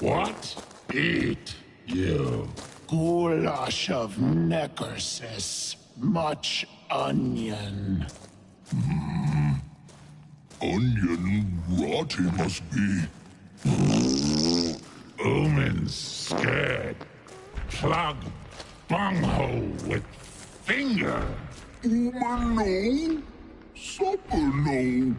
What? Eat, you. Goulash of necrosis. Much onion. Onion rot he must be. Omen's scared. Plug bunghole with finger. Omen no, supper no.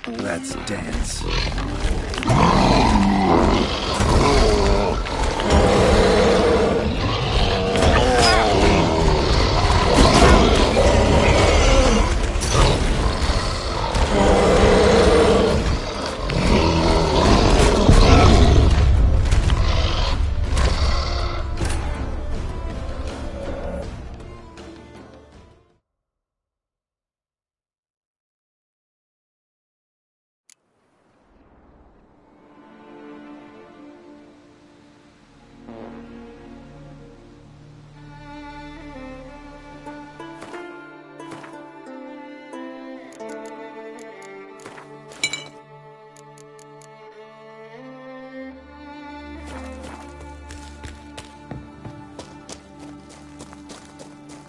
Let's dance.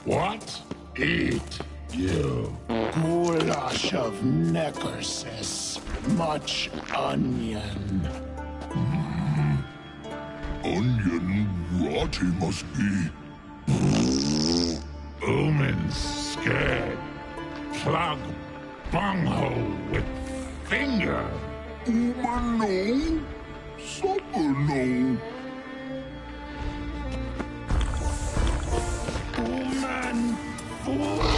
What? Eat, you. Goulash of necrosis. Much onion. Onion rot he must be. Omen's scared. Plug bunghole with finger. Omen no, supper no. Omen food.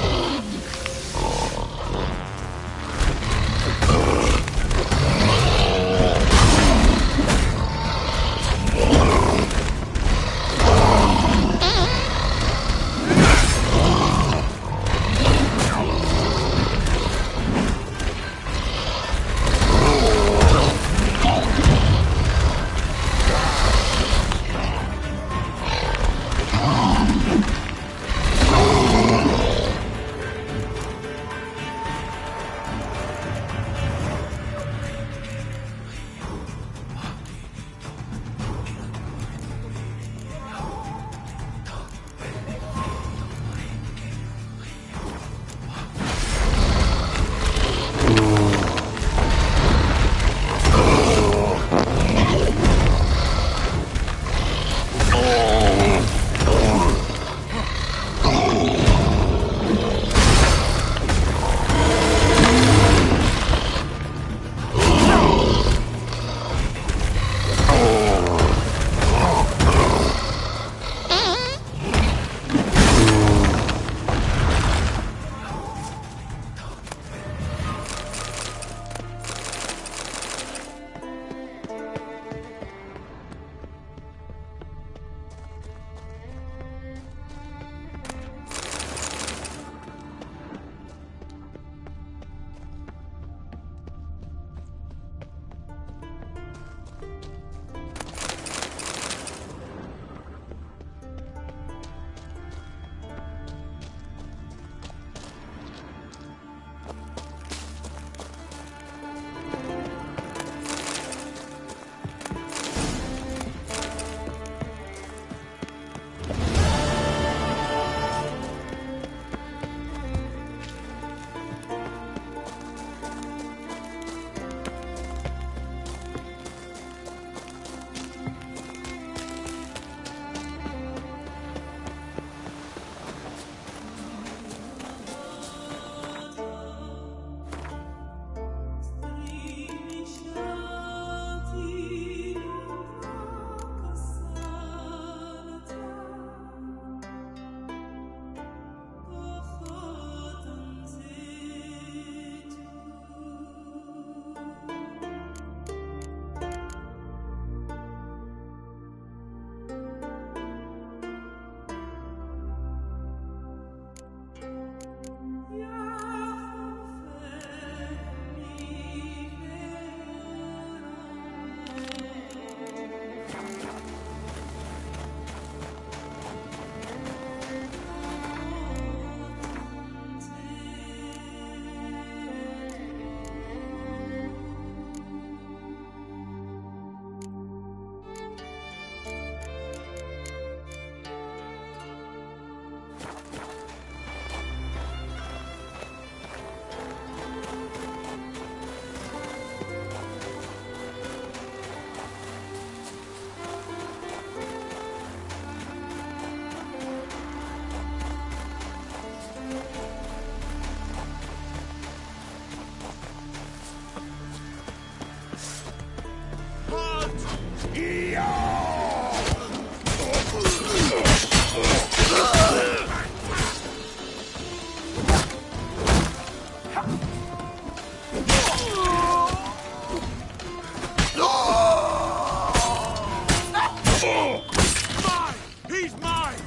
Mine! He's mine!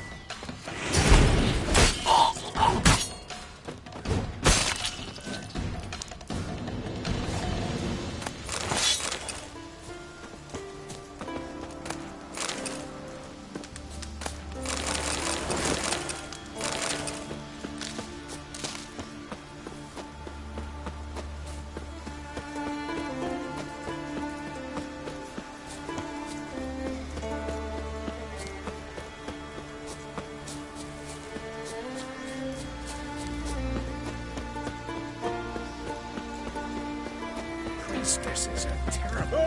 Priestesses are terrible.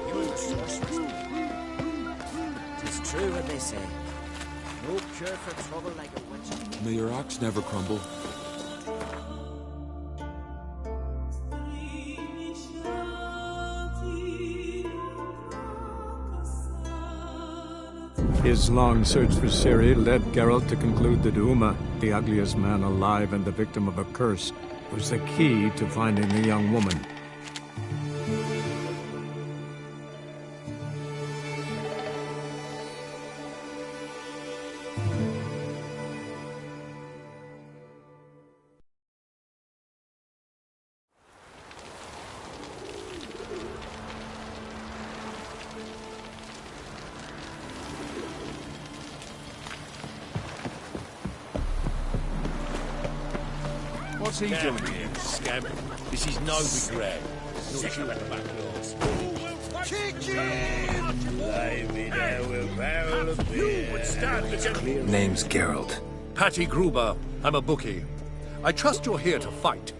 You're the sorceress. It's true what they say. No cure for trouble like a witch. May your axe never crumble. His long search for Ciri led Geralt to conclude that Uma, the ugliest man alive and the victim of a curse, was the key to finding the young woman. What's he doing here, scamp? This is Novigrad. Not you at the back doors. You would stand the gentleman. Name's Geralt. Patty Gruber. I'm a bookie. I trust you're here to fight.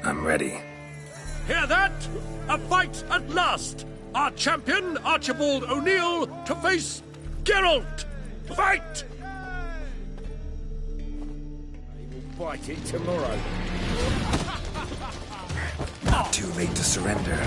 I'm ready. Hear that? A fight at last! Our champion, Archibald O'Neill, to face Geralt! Fight! Fight it tomorrow. Not too late to surrender.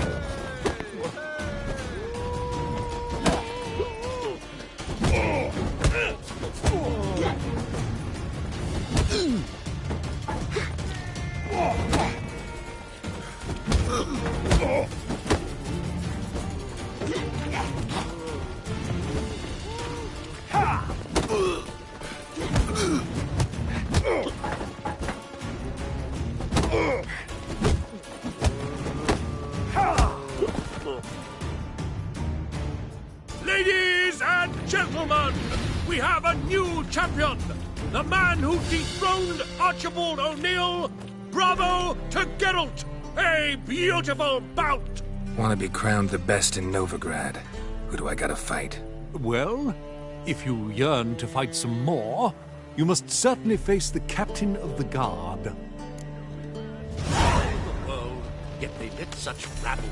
Ladies and gentlemen, we have a new champion! The man who dethroned Archibald O'Neill! Bravo to Geralt! A beautiful bout! Want to be crowned the best in Novigrad? Who do I gotta fight? Well, if you yearn to fight some more, you must certainly face the captain of the guard. The world, yet they let such rabble.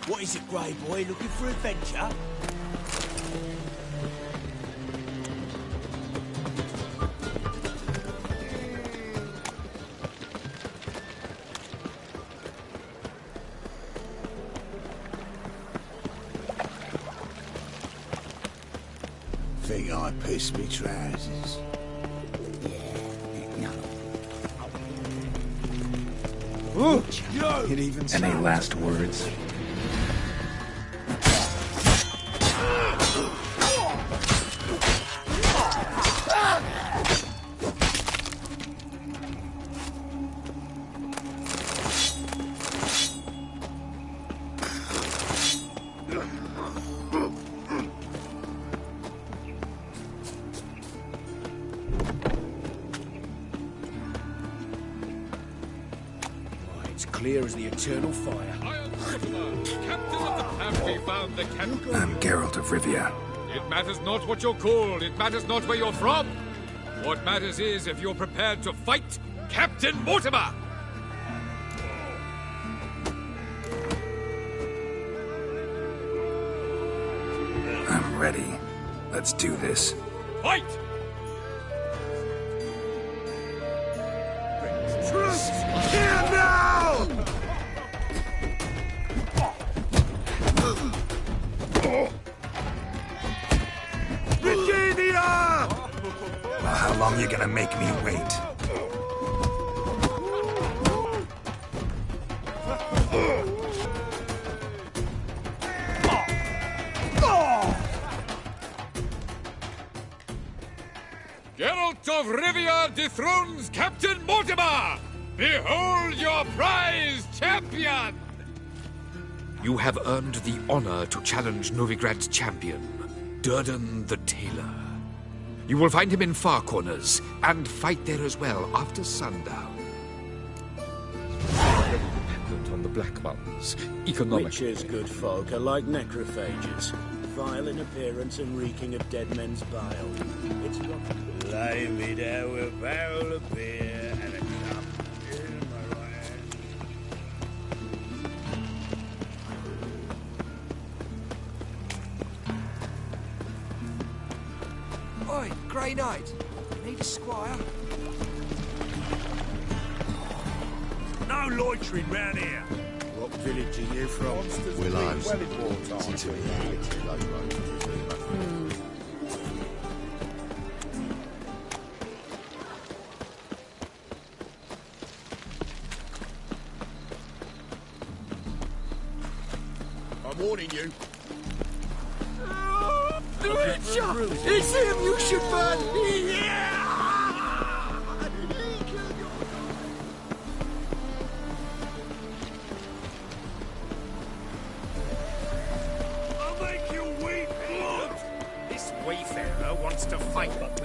What is it, Grey Boy? Looking for adventure? Think I pissed me trousers. It even Any last words? clear as the eternal fire. I am Mortimer, captain of the... Have we found the captain? I'm Geralt of Rivia. It matters not what you're called. It matters not where you're from. What matters is if you're prepared to fight Captain Mortimer. I'm ready. Let's do this. Fight! Here now! Virginia! Well, how long you gonna make me wait? Geralt of Rivia dethrones Captain Mortimer! Behold your prize champion! You have earned the honor to challenge Novigrad's champion, Durden the Tailor. You will find him in Far Corners, and fight there as well after sundown. Dependent on the Black Mountains, economic... Witches, good folk, are like necrophages. Vile in appearance and reeking of dead men's bile. It's got... Lay me down with a barrel of beer and a cup in my hand. Oi, Grey Knight. Need a squire? No loitering round here! What village are you from? Willows. I'm warning you. The Witcher! It's him you should burn! Yeah! I'll make you weep blood! This wayfarer wants to fight, but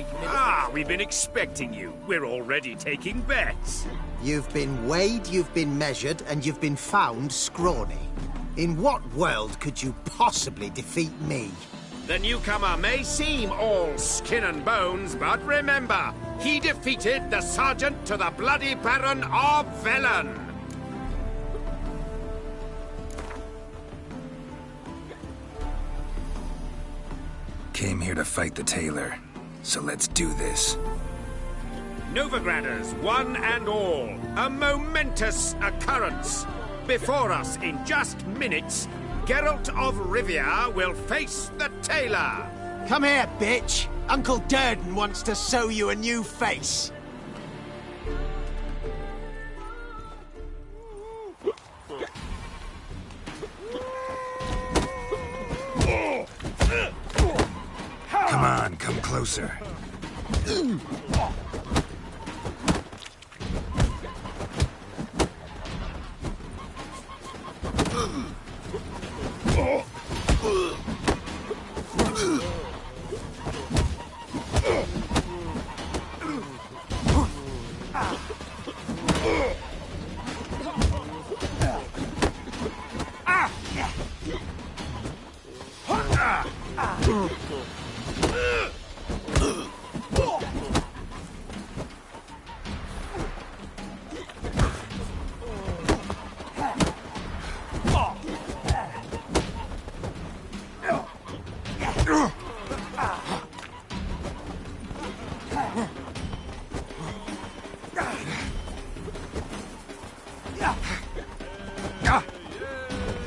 we've been expecting you. We're already taking bets. You've been weighed, you've been measured, and you've been found scrawny. In what world could you possibly defeat me? The newcomer may seem all skin and bones, but remember, he defeated the sergeant to the bloody Baron of Velen. Came here to fight the tailor, so let's do this. Novigraders, one and all, a momentous occurrence. Before us, in just minutes, Geralt of Rivia will face the tailor. Come here, bitch! Uncle Durden wants to sew you a new face. Come on, come closer.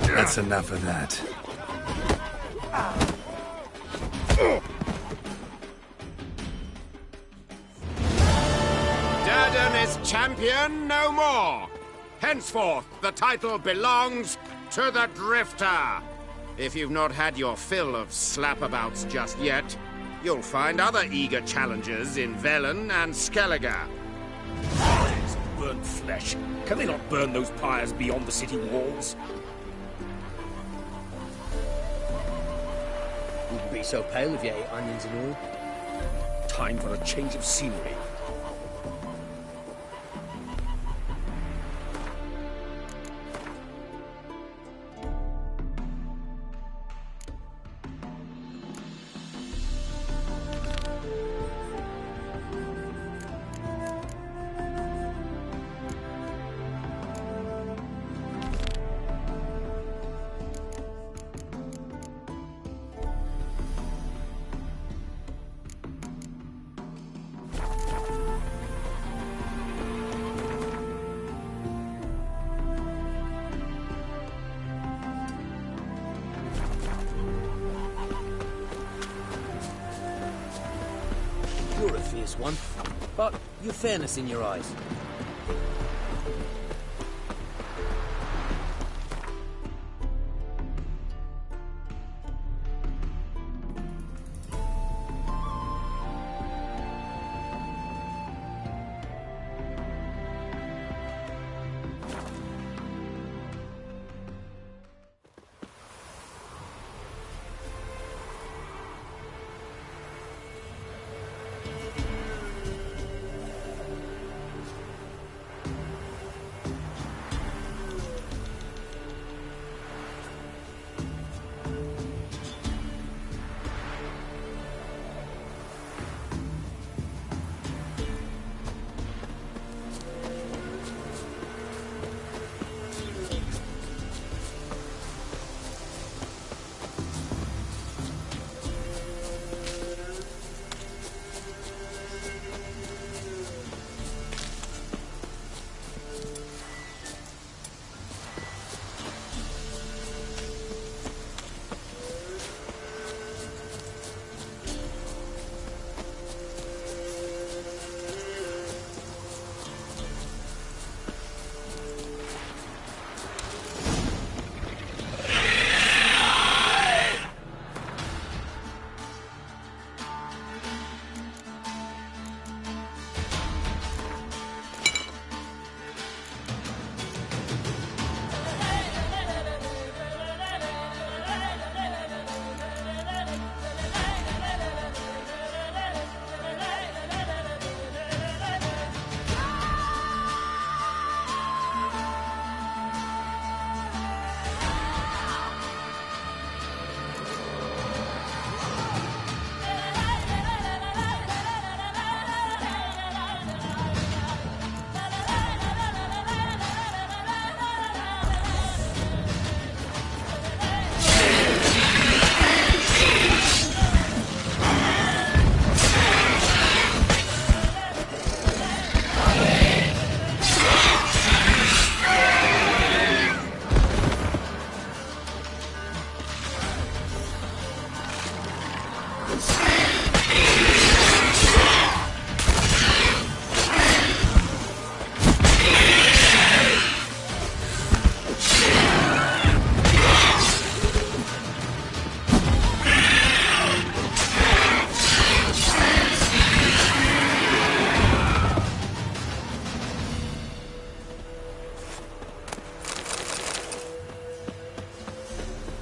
That's enough of that. Durden is champion no more. Henceforth, the title belongs to the Drifter. If you've not had your fill of slapabouts just yet, you'll find other eager challengers in Velen and Skellige. Burnt flesh. Can they not burn those pyres beyond the city walls? Wouldn't be so pale if you ate onions and all. Time for a change of scenery. You're a fierce one, but you've fairness in your eyes.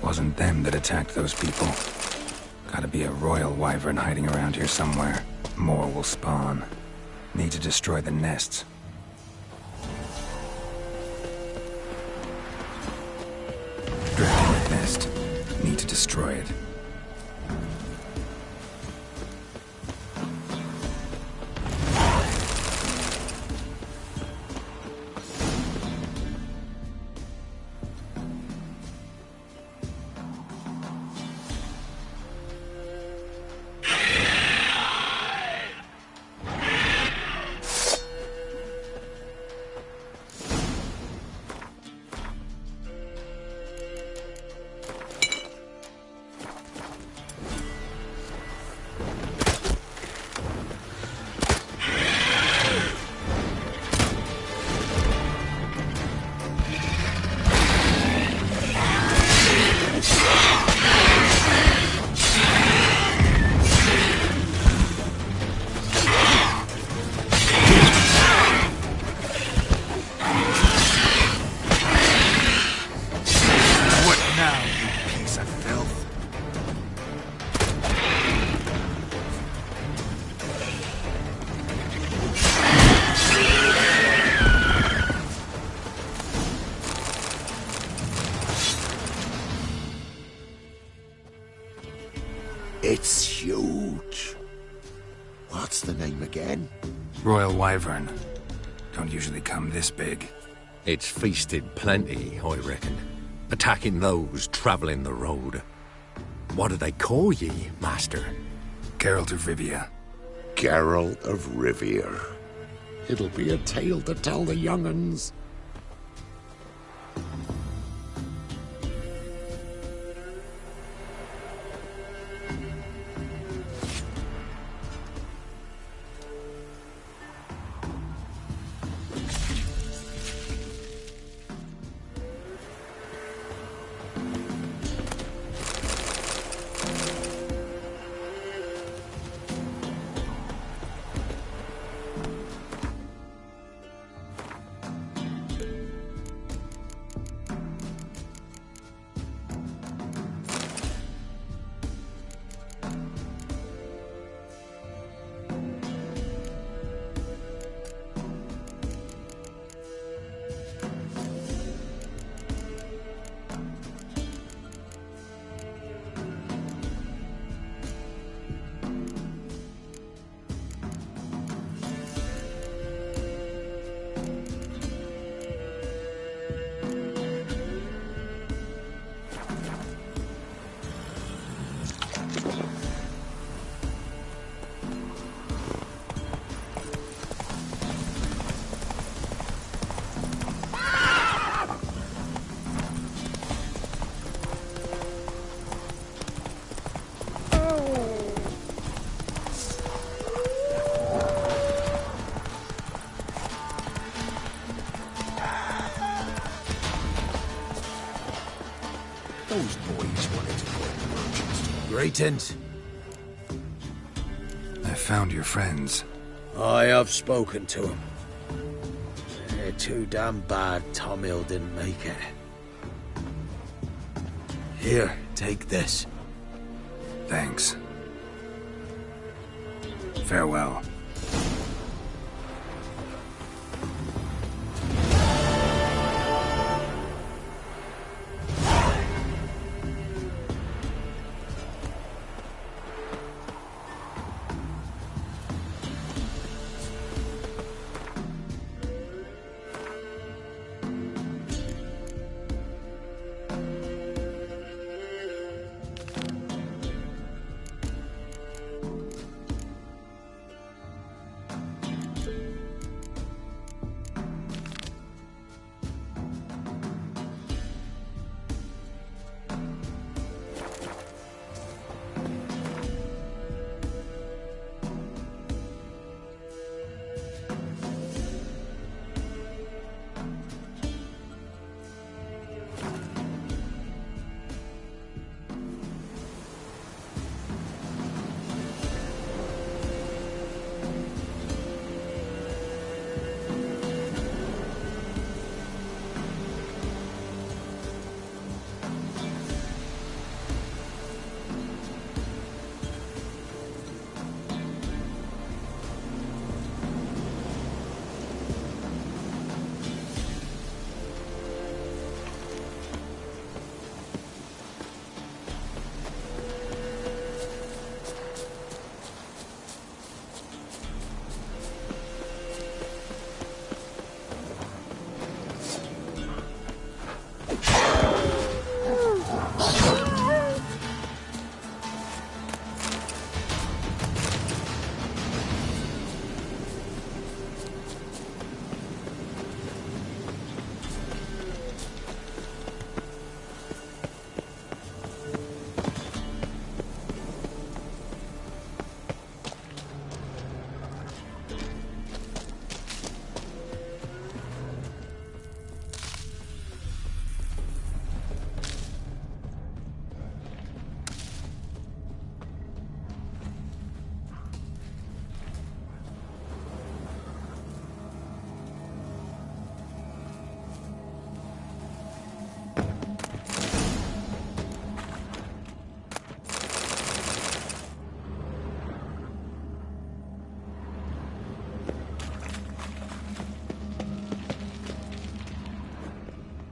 Wasn't them that attacked those people. Gotta be a royal wyvern hiding around here somewhere. More will spawn. Need to destroy the nests. Drifting nest. Need to destroy it. It's huge. What's the name again? Royal wyvern. Don't usually come this big. It's feasted plenty, I reckon. Attacking those travelling the road. What do they call ye, master? Geralt of Rivia. Geralt of Rivia. It'll be a tale to tell the young'uns. Greetings. I found your friends. I have spoken to them. They're too damn bad Tom Hill didn't make it. Here, take this. Thanks. Farewell.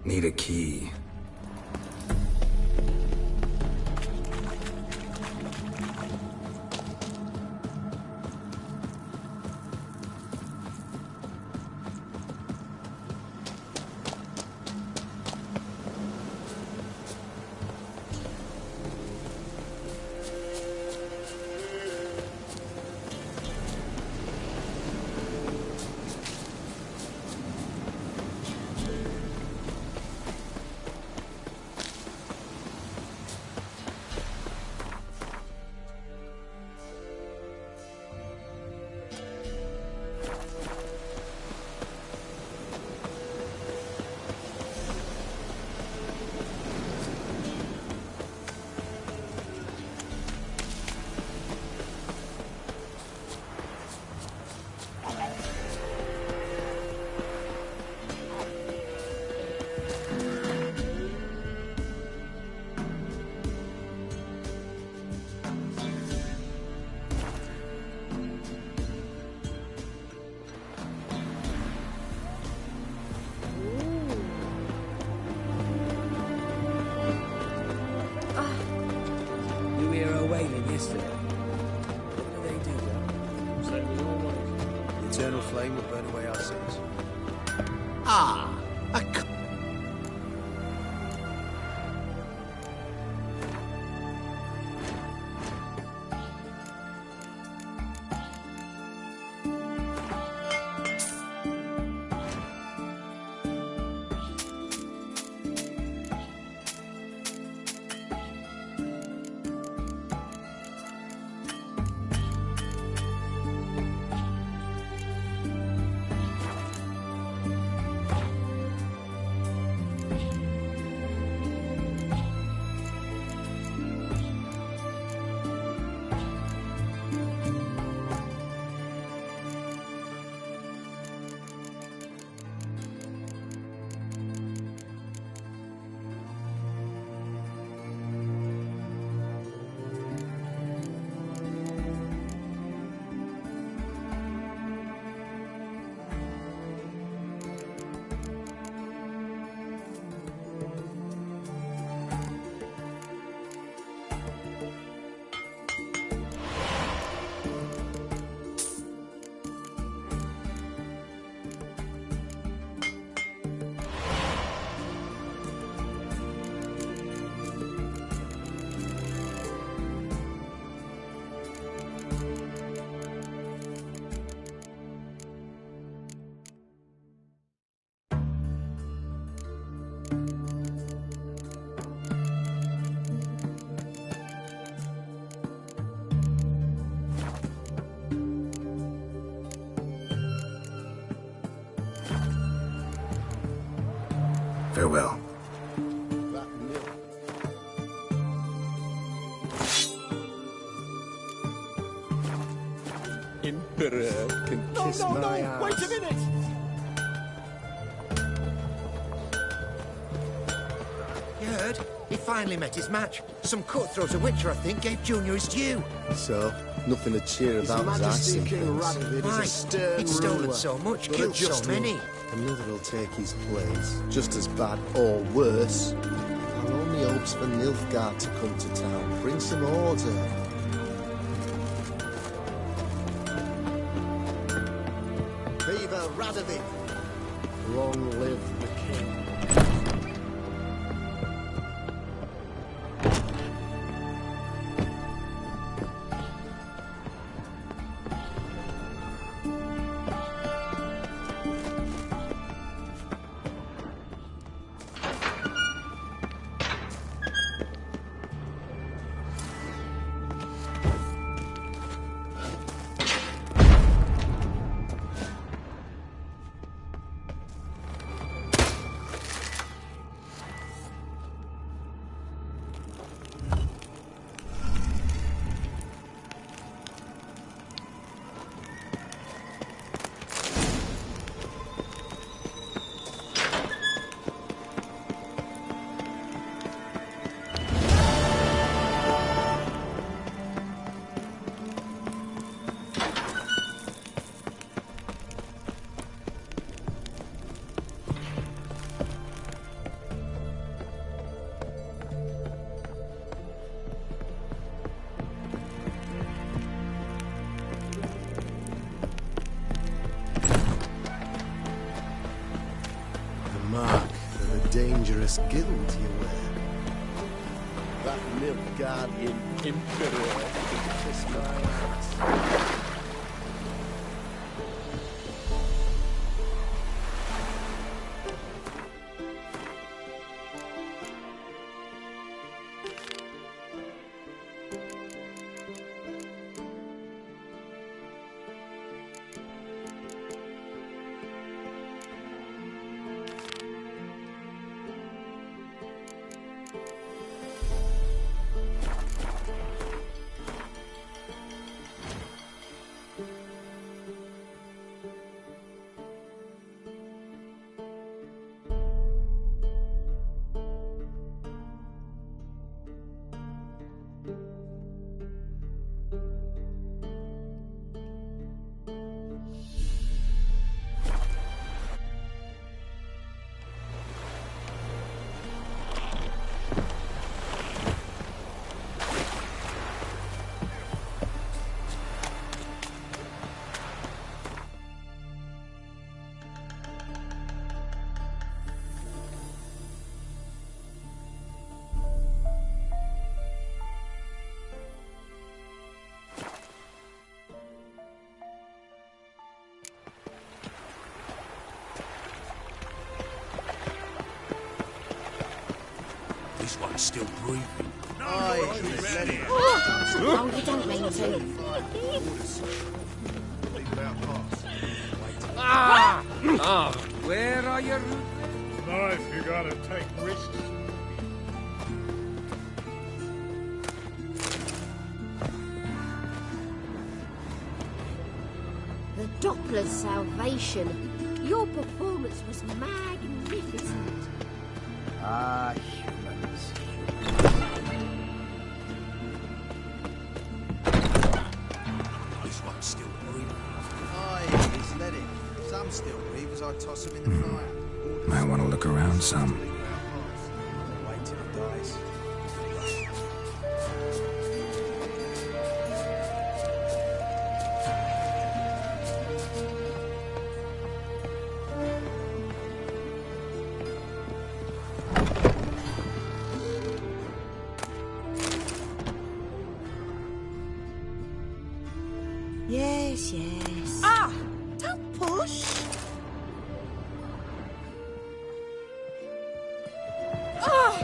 Need a key. Yesterday. What do they do, then? Same as always. The eternal flame will burn away our sins. Ah, a Farewell. Emperor can kiss my ass. Wait a minute! You heard? He finally met his match. Some cutthroat of Witcher, I think, gave Junior his due. So, nothing to cheer about as I see things. Why? He'd stolen so much, killed so many. Another will take his place, just as bad or worse. Our only hope's for Nilfgaard to come to town, bring some order. Viva Radovid! Long live the king. Mark of a dangerous guild you wear. That Nilfgaardian Emperor can kiss my ass. This one's still breathing. Oh, you don't mean to. Where are your Knife, you gotta take risks. The Doppler's salvation. Your performance was magnificent. Ah, humans. This one's still breathing. Aye, he's let him. Some still breathe as I toss him in the fire. Might want to look around some. Wait till he dies. Yes, yes. Ah! Don't push! Ah!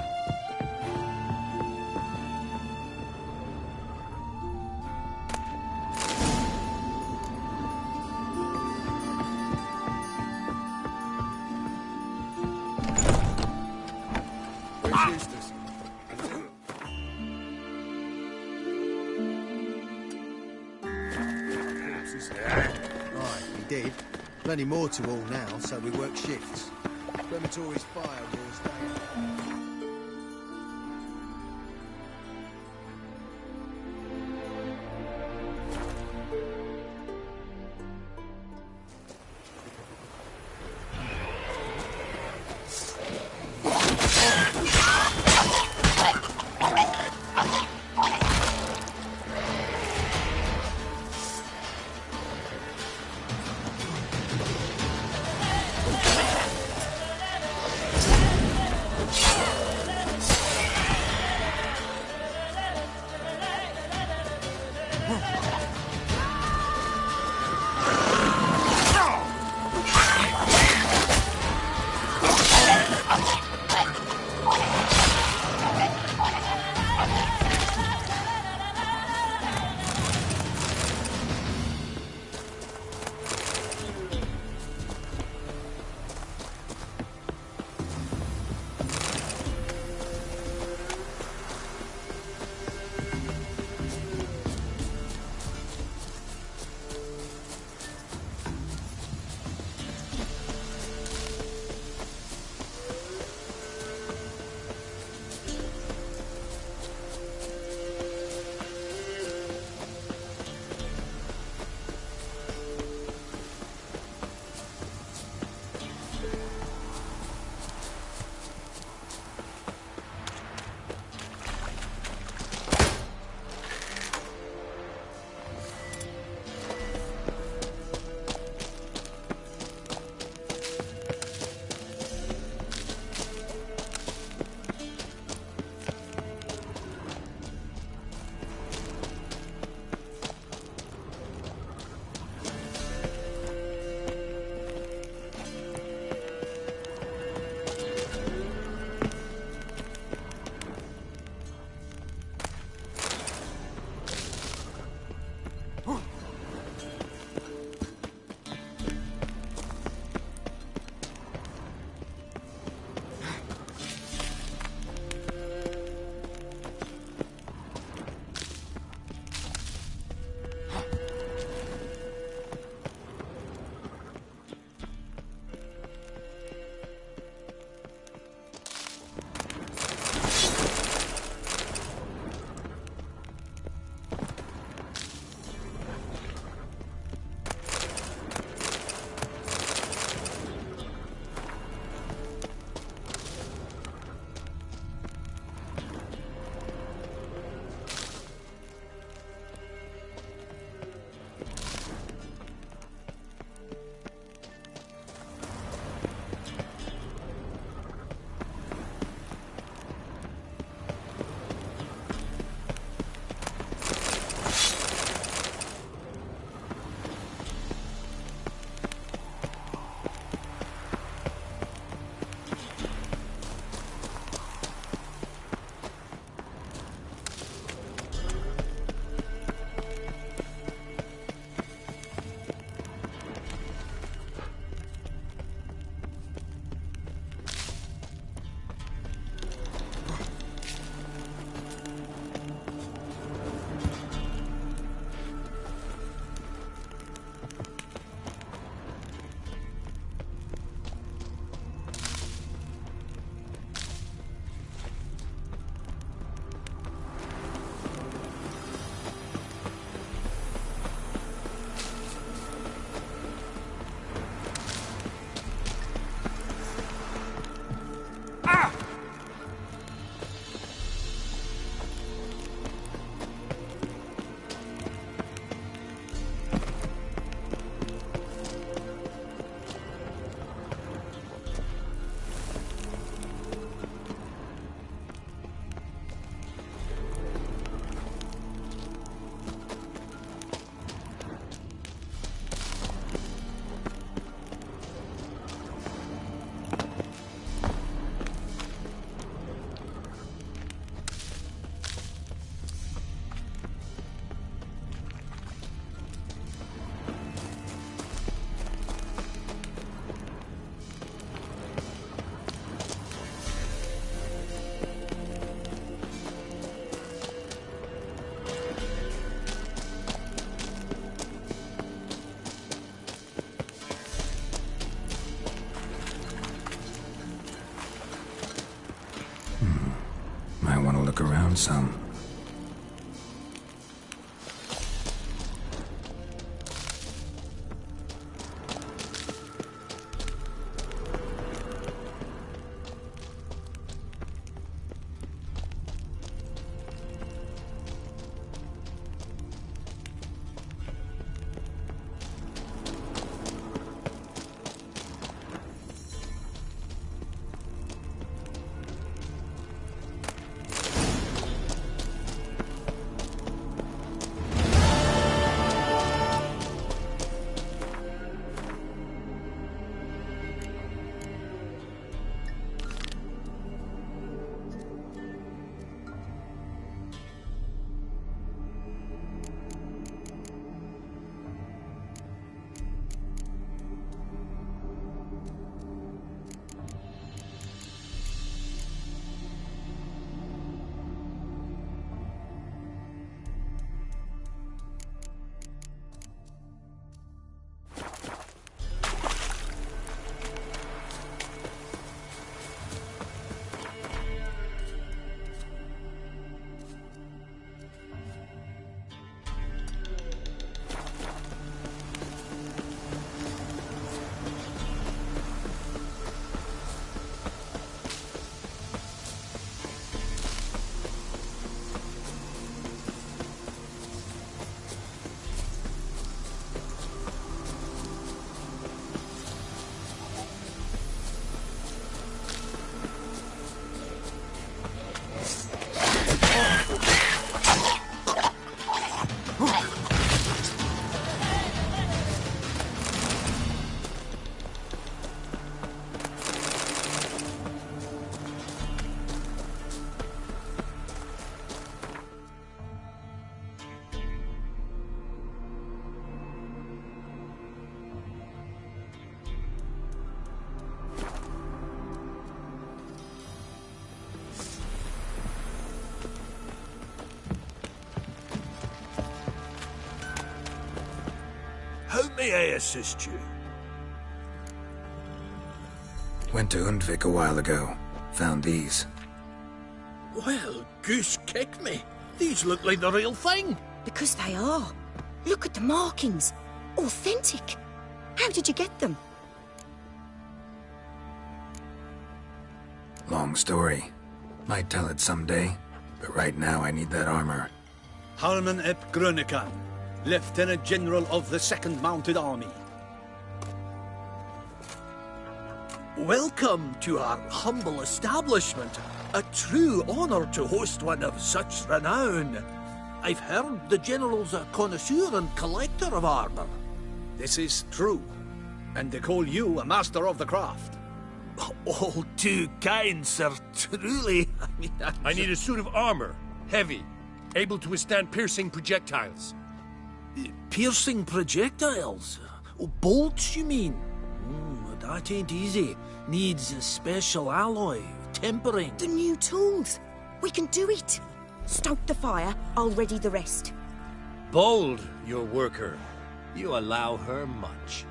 horses. Right, we did. Plenty more to all now, so we work shifts. Crematory's fire roars day. found some. How may I assist you? Went to Undvik a while ago. Found these. Well, goose kick me. These look like the real thing. Because they are. Look at the markings. Authentic. How did you get them? Long story. Might tell it someday, but right now I need that armor. Harman ep Grönekan, Lieutenant General of the 2nd Mounted Army. Welcome to our humble establishment. A true honor to host one of such renown. I've heard the General's a connoisseur and collector of armor. This is true, and they call you a master of the craft. All too kind, sir. Truly. I need a suit of armor. Heavy. Able to withstand piercing projectiles. Piercing projectiles? Oh, bolts, you mean? That ain't easy. Needs a special alloy. Tempering. The new tools. We can do it. Stoke the fire. I'll ready the rest. Bold, your worker. You allow her much.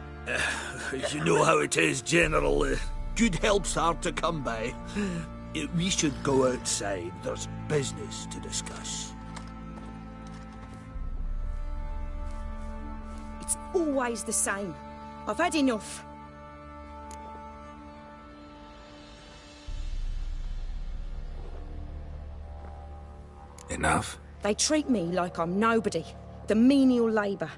You know how it is, General. Good help's hard to come by. We should go outside. There's business to discuss. It's always the same. I've had enough. Enough? They treat me like I'm nobody. The menial labour.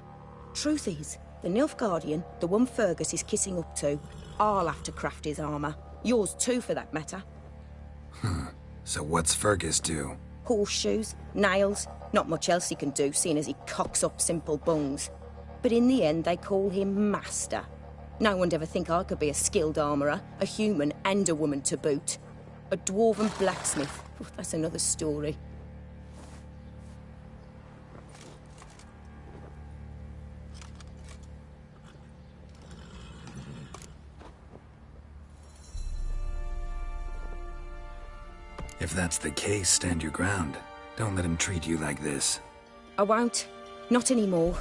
Truth is, the Nilfgaardian, the one Fergus is kissing up to, I'll have to craft his armour. Yours too, for that matter. So what's Fergus do? Horseshoes, nails, not much else he can do, seeing as he cocks up simple bungs. But in the end, they call him Master. No one'd ever think I could be a skilled armourer, a human and a woman to boot. A dwarven blacksmith. Oh, that's another story. If that's the case, stand your ground. Don't let him treat you like this. I won't. Not anymore.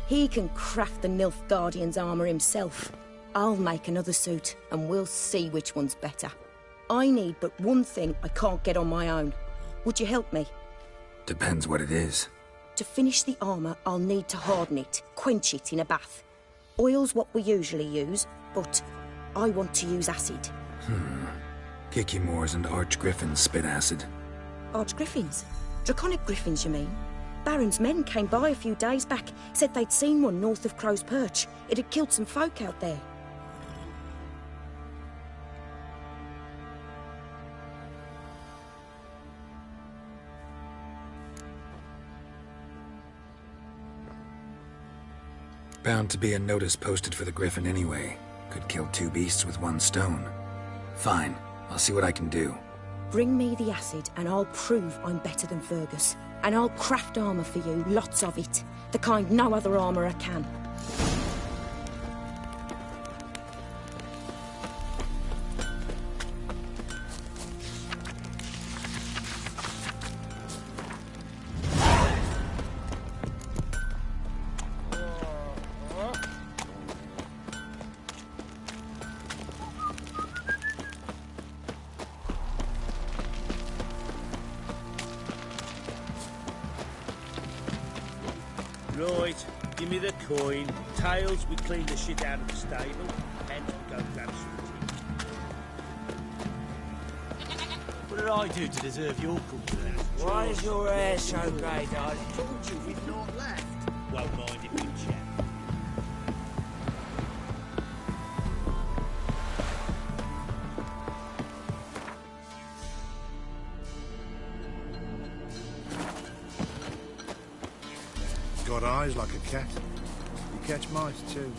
He can craft the Nilfgaardian's armour himself. I'll make another suit, and we'll see which one's better. I need but one thing I can't get on my own. Would you help me? Depends what it is. To finish the armour, I'll need to harden it, quench it in a bath. Oil's what we usually use, but I want to use acid. Kikimoors and Archgriffins spit acid. Archgriffins? Draconic griffins, you mean? Baron's men came by a few days back, said they'd seen one north of Crow's Perch. It had killed some folk out there. Bound to be a notice posted for the Griffin anyway. Could kill two beasts with one stone. Fine, I'll see what I can do. Bring me the acid and I'll prove I'm better than Fergus. And I'll craft armour for you, lots of it. The kind no other armourer can. Right, give me the coin. Tails, we clean the shit out of the stable. Heads, we go grab some tea. What did I do to deserve your company? Why is your hair so grey, darling? I told you we've not left. Won't mind if we chat. Got eyes like a cat. You catch mice too.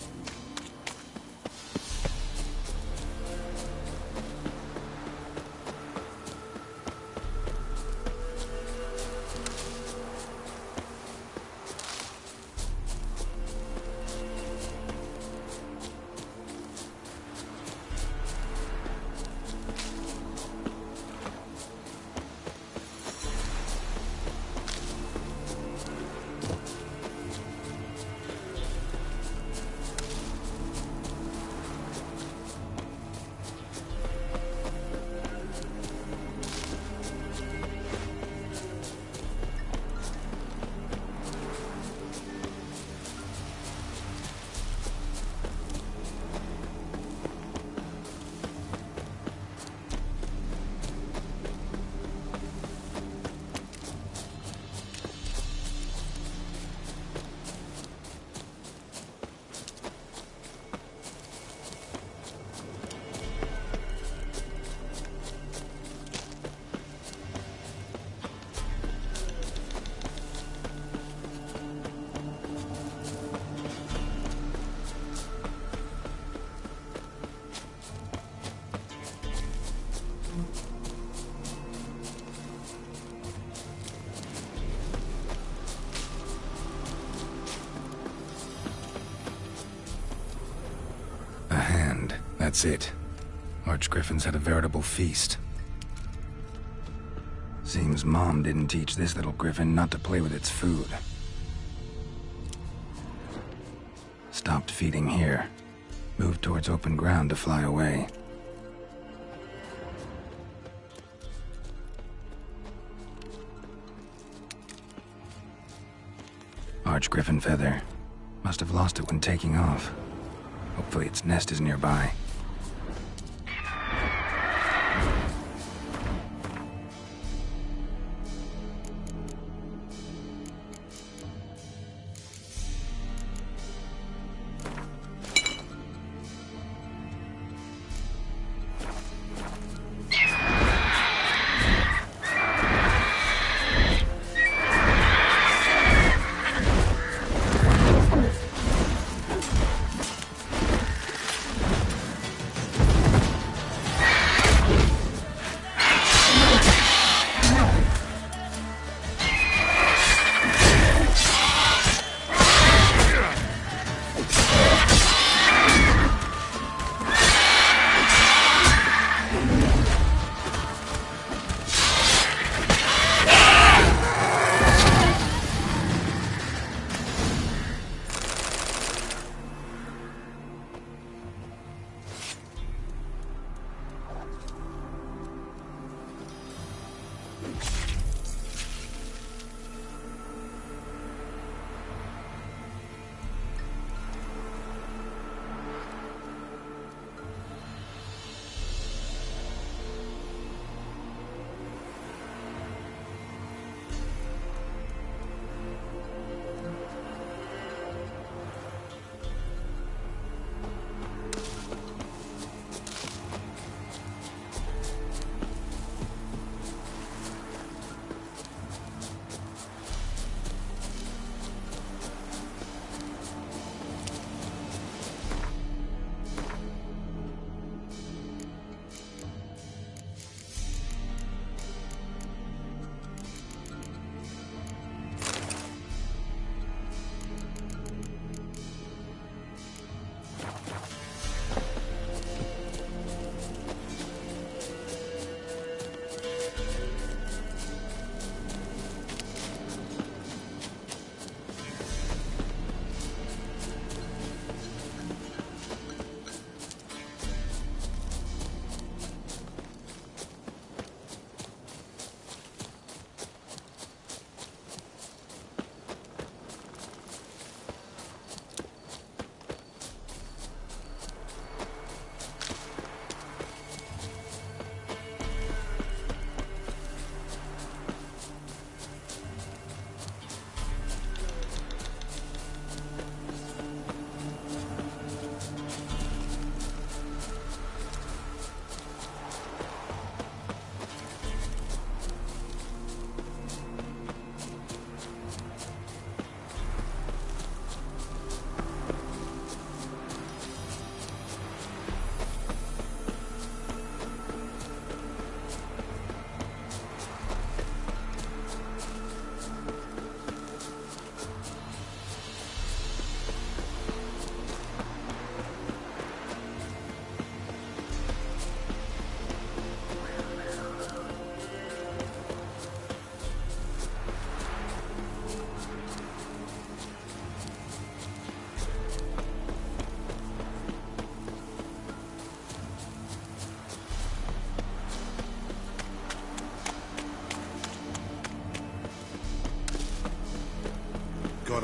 That's it. Archgriffins had a veritable feast. Seems Mom didn't teach this little griffin not to play with its food. Stopped feeding here. Moved towards open ground to fly away. Archgriffin feather. Must have lost it when taking off. Hopefully its nest is nearby.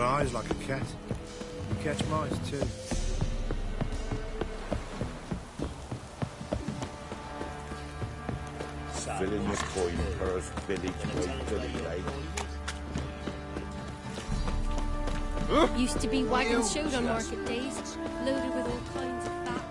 eyes like a cat. You catch mice too. Filling your coin purse, Billy, wait till he late. Used to be wagons showed on market days, loaded with all kinds of fat.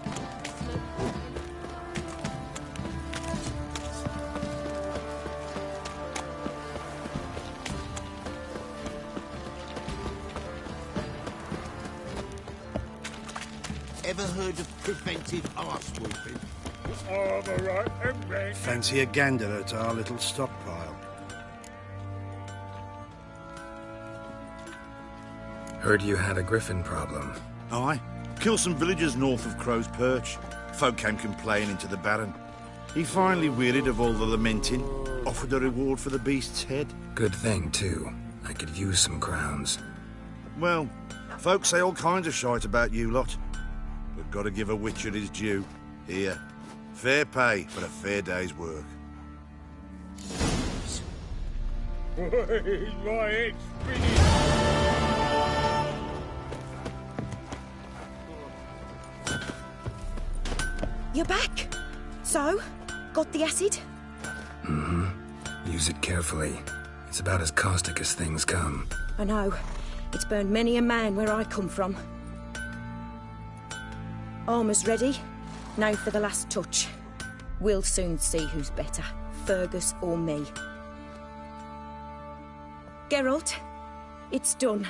Ever heard of preventive arse whooping? Fancy a gander at our little stockpile. Heard you had a griffin problem. Aye. Killed some villagers north of Crow's Perch. Folk came complaining to the Baron. He finally wearied of all the lamenting, offered a reward for the beast's head. Good thing, too. I could use some crowns. Well, folk say all kinds of shite about you lot. But gotta give a witcher his due. Here. Fair pay for a fair day's work. My head's spinning. You're back. So, got the acid? Mm-hmm. Use it carefully. It's about as caustic as things come. I know. It's burned many a man where I come from. Armour's ready. Now for the last touch. We'll soon see who's better, Fergus or me. Geralt, it's done.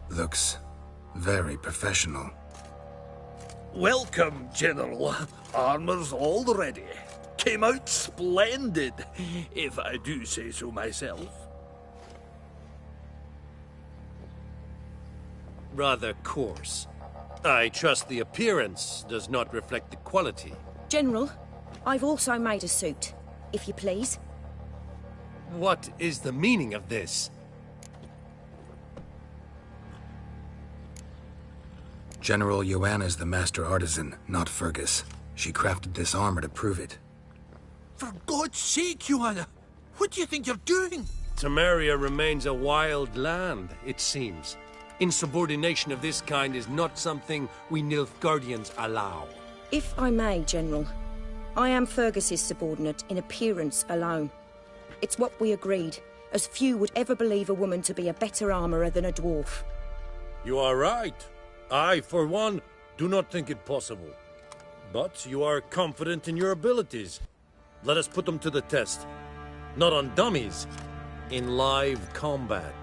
Looks very professional. Welcome, General. Armor's all ready. Came out splendid, if I do say so myself. Rather coarse. I trust the appearance does not reflect the quality. General, I've also made a suit, if you please. What is the meaning of this? General Joanna's the master artisan, not Fergus. She crafted this armor to prove it. For God's sake, Joanna! What do you think you're doing? Temeria remains a wild land, it seems. Insubordination of this kind is not something we Nilfgaardians allow. If I may, General, I am Fergus's subordinate in appearance alone. It's what we agreed, as few would ever believe a woman to be a better armourer than a dwarf. You are right. I, for one, do not think it possible. But you are confident in your abilities. Let us put them to the test. Not on dummies, in live combat.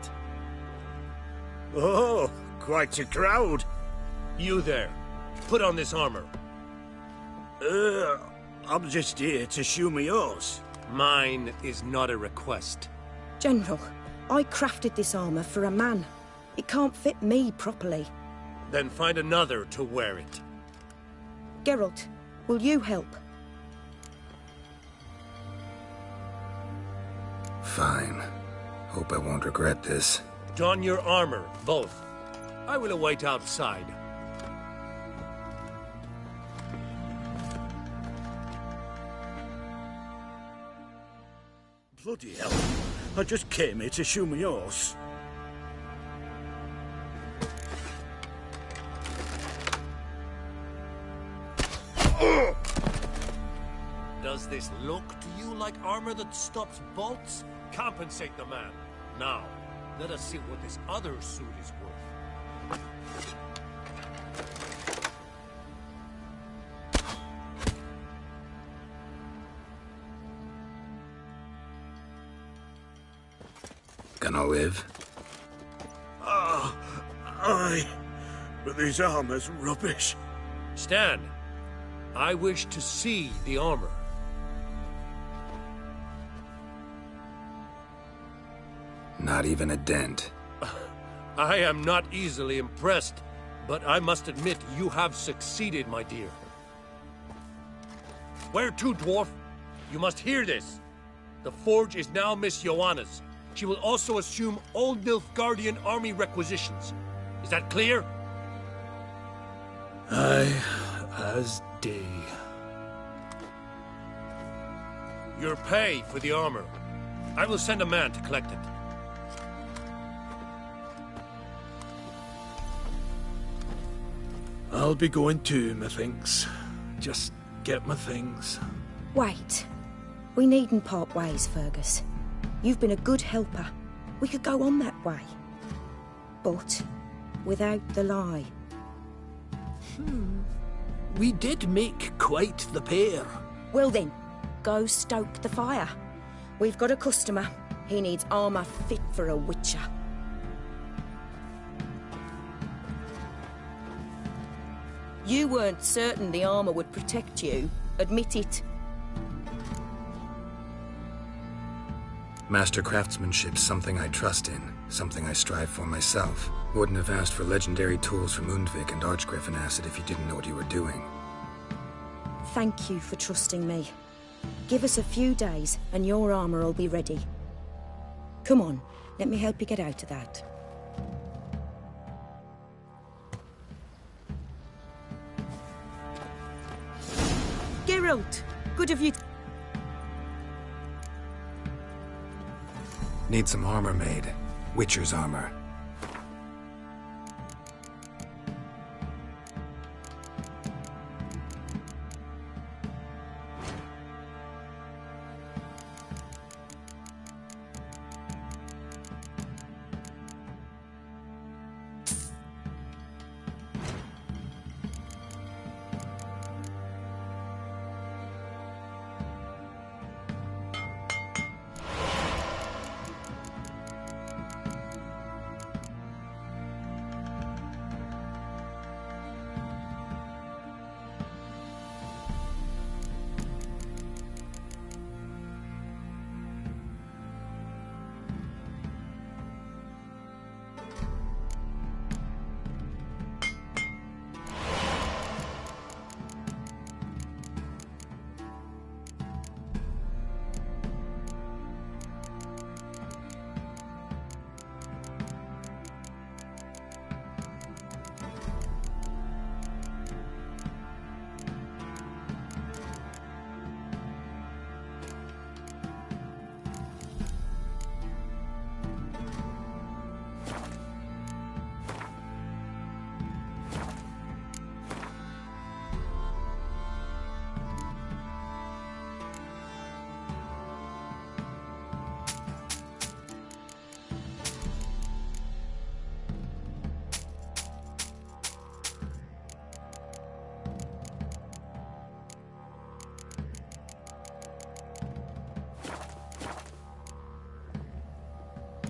Oh, quite a crowd. You there, put on this armor. I'm just here to show me yours. Mine is not a request. General, I crafted this armor for a man. It can't fit me properly. Then find another to wear it. Geralt, will you help? Fine. Hope I won't regret this. Don your armor, both. I will await outside. Bloody hell. I just came here to show me yours. Does this look to you like armor that stops bolts? Compensate the man. Now, let us see what this other suit is worth. Gonna live? Aye. But this armor's rubbish. Stand. I wish to see the armor. Not even a dent. I am not easily impressed, but I must admit you have succeeded, my dear. Where to, dwarf? You must hear this. The forge is now Miss Joanna's. She will also assume all Nilfgaardian army requisitions. Is that clear? Aye, as day. Your pay for the armor. I will send a man to collect it. I'll be going too, methinks. Just get my things. Wait. We needn't part ways, Fergus. You've been a good helper. We could go on that way. But without the lie. We did make quite the pair. Well then, go stoke the fire. We've got a customer. He needs armour fit for a witcher. You weren't certain the armour would protect you. Admit it. Master craftsmanship's something I trust in, something I strive for myself. Wouldn't have asked for legendary tools from Undvik and Archgriffin Acid if you didn't know what you were doing. Thank you for trusting me. Give us a few days and your armour will be ready. Come on, let me help you get out of that. Geralt, good of you. Need some armor made. Witcher's armor.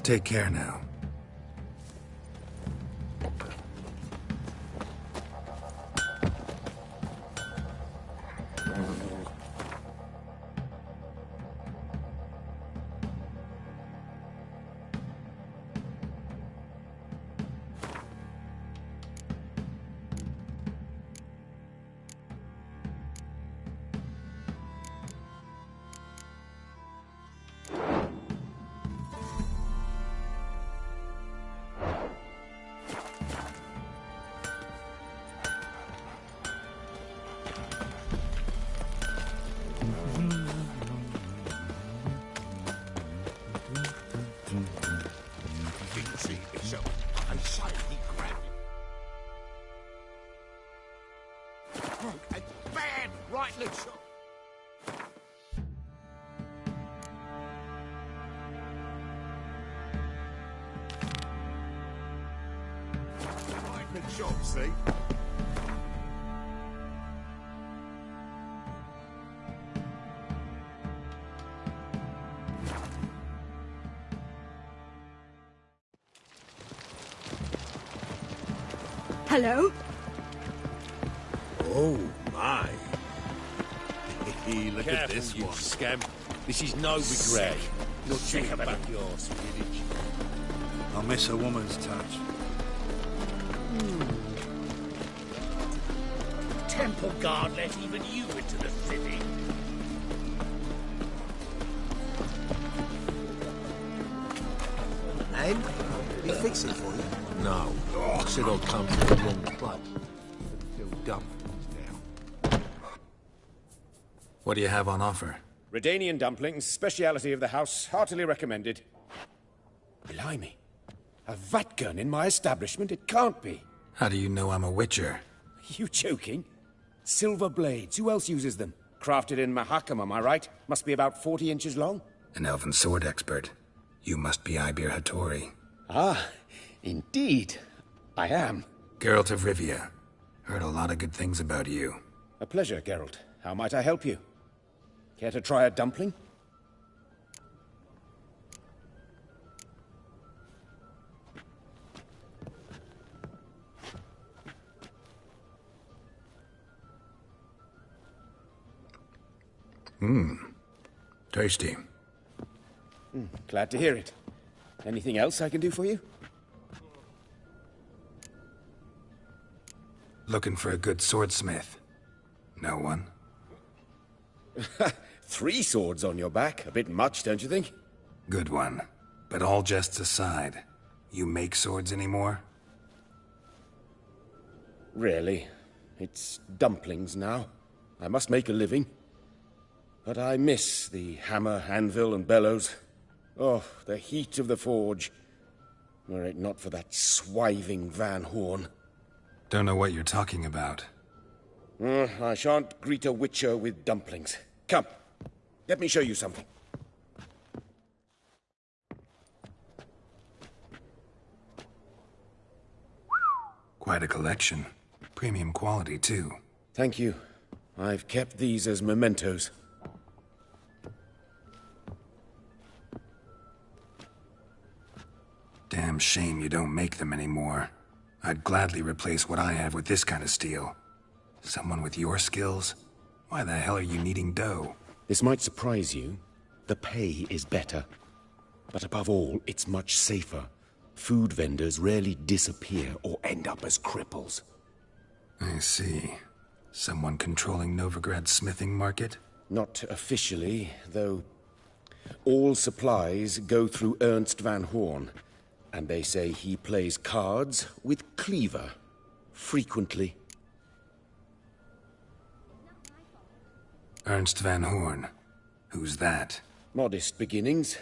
Take care now. Job, see? Hello? Oh, my. Look at this you one. Scamp. This is no regret. You're sick of back your spinach. I miss a woman's touch. Temple Guard let even you into the city. Name? We fix it for you. No. I said I'll come to the wrong club. Feel dumb now. What do you have on offer? Redanian dumplings, speciality of the house, heartily recommended. Blimey. A vatgun in my establishment? It can't be. How do you know I'm a witcher? You joking? Silver blades. Who else uses them? Crafted in Mahakam, am I right? Must be about 40 inches long? An elven sword expert. You must be Ibir Hattori. Ah, indeed. I am. Geralt of Rivia. Heard a lot of good things about you. A pleasure, Geralt. How might I help you? Care to try a dumpling? Tasty. Glad to hear it. Anything else I can do for you? Looking for a good swordsmith. No one? 3 swords on your back. A bit much, don't you think? Good one. But all jests aside, you make swords anymore? Really. It's dumplings now. I must make a living. But I miss the hammer, anvil, and bellows. Oh, the heat of the forge. Were it not for that swiving Van Horn. Don't know what you're talking about. I shan't greet a witcher with dumplings. Come, let me show you something. Quite a collection. Premium quality, too. Thank you. I've kept these as mementos. Damn shame you don't make them anymore. I'd gladly replace what I have with this kind of steel. Someone with your skills? Why the hell are you needing dough? This might surprise you. The pay is better. But above all, it's much safer. Food vendors rarely disappear or end up as cripples. I see. Someone controlling Novigrad's smithing market? Not officially, though all supplies go through Ernst Van Horn. And they say he plays cards with Cleaver. Frequently. Ernst Van Horn. Who's that? Modest beginnings.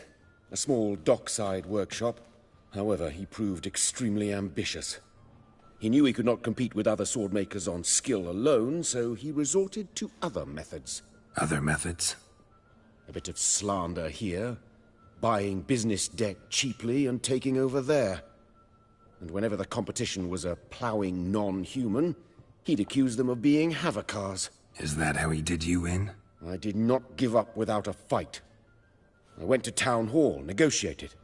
A small dockside workshop. However, he proved extremely ambitious. He knew he could not compete with other swordmakers on skill alone, so he resorted to other methods. Other methods? A bit of slander here. Buying business debt cheaply and taking over there. And whenever the competition was a ploughing non-human, he'd accuse them of being Havocars. Is that how he did you in? I did not give up without a fight. I went to Town Hall, negotiated.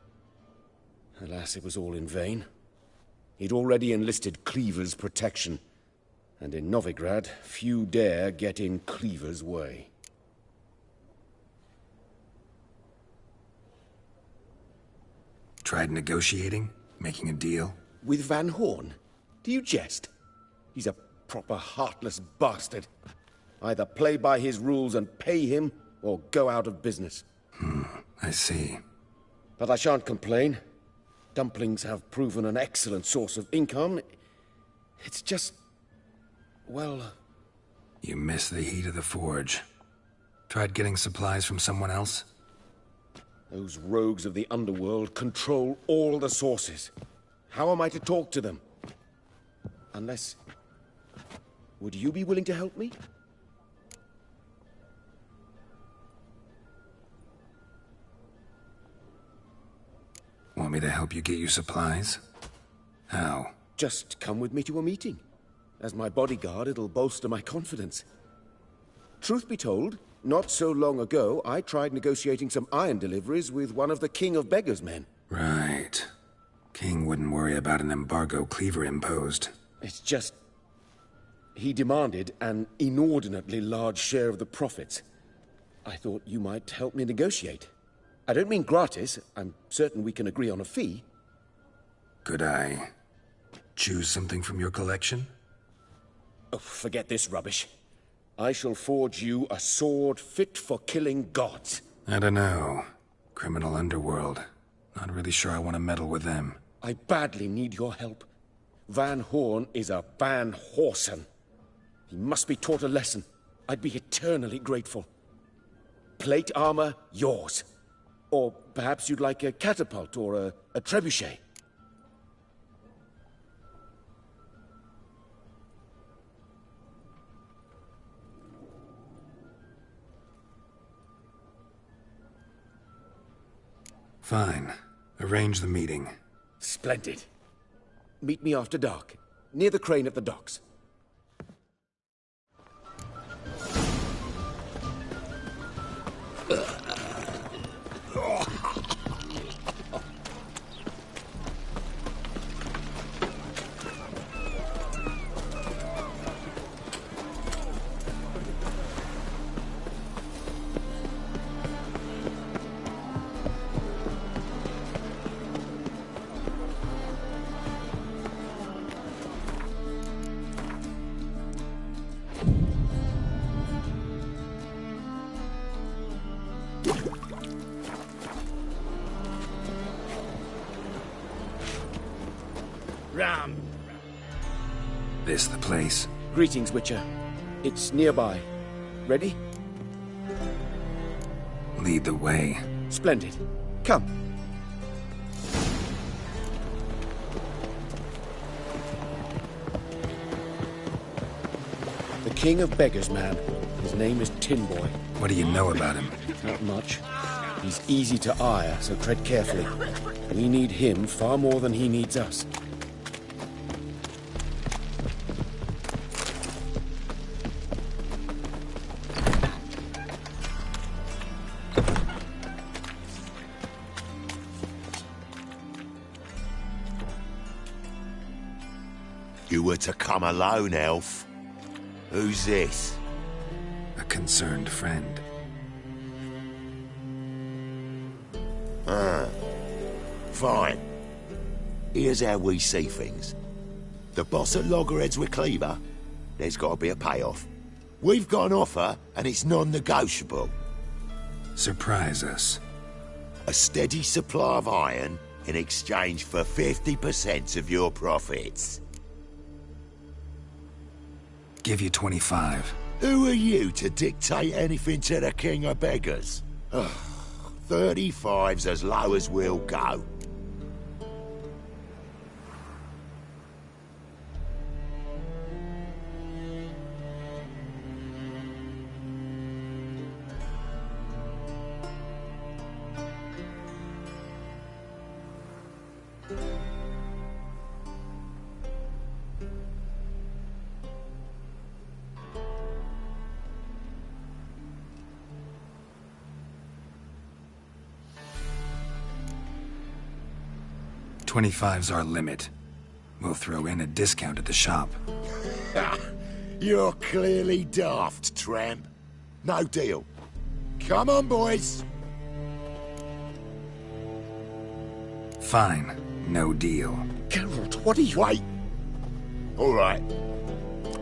Alas, it was all in vain. He'd already enlisted Cleaver's protection, and in Novigrad, few dare get in Cleaver's way. Tried negotiating? Making a deal? With Van Horn? Do you jest? He's a proper heartless bastard. Either play by his rules and pay him, or go out of business. I see. But I shan't complain. Dumplings have proven an excellent source of income. It's just... well... You miss the heat of the forge. Tried getting supplies from someone else? Those rogues of the underworld control all the sources. How am I to talk to them? Unless... would you be willing to help me? Want me to help you get you supplies? How? Just come with me to a meeting. As my bodyguard, it'll bolster my confidence. Truth be told, not so long ago, I tried negotiating some iron deliveries with one of the King of Beggars' men. Right. King wouldn't worry about an embargo Cleaver imposed. It's just... he demanded an inordinately large share of the profits. I thought you might help me negotiate. I don't mean gratis. I'm certain we can agree on a fee. Could I choose something from your collection? Oh, forget this rubbish. I shall forge you a sword fit for killing gods. I don't know. Criminal underworld. Not really sure I want to meddle with them. I badly need your help. Van Horn is a Van Horsen. He must be taught a lesson. I'd be eternally grateful. plate armor, yours. Or perhaps you'd like a catapult or a trebuchet. Fine. Arrange the meeting. Splendid. Meet me after dark, near the crane at the docks. Ram. This the place? Greetings, Witcher. It's nearby. Ready? Lead the way. Splendid. Come. The King of Beggars, man. His name is Tin Boy. What do you know about him? Not much. He's easy to ire, so tread carefully. We need him far more than he needs us. You were to come alone, elf. Who's this? A concerned friend. Ah. Fine. Here's how we see things. The boss at Loggerheads with Cleaver, there's got to be a payoff. We've got an offer, and it's non-negotiable. Surprise us. A steady supply of iron in exchange for 50% of your profits. Give you 25. Who are you to dictate anything to the King of Beggars? 35's as low as we'll go. $25's our limit. We'll throw in a discount at the shop. You're clearly daft, tramp. No deal. Come on, boys. Fine. No deal. Geralt, what are you... Wait. All right.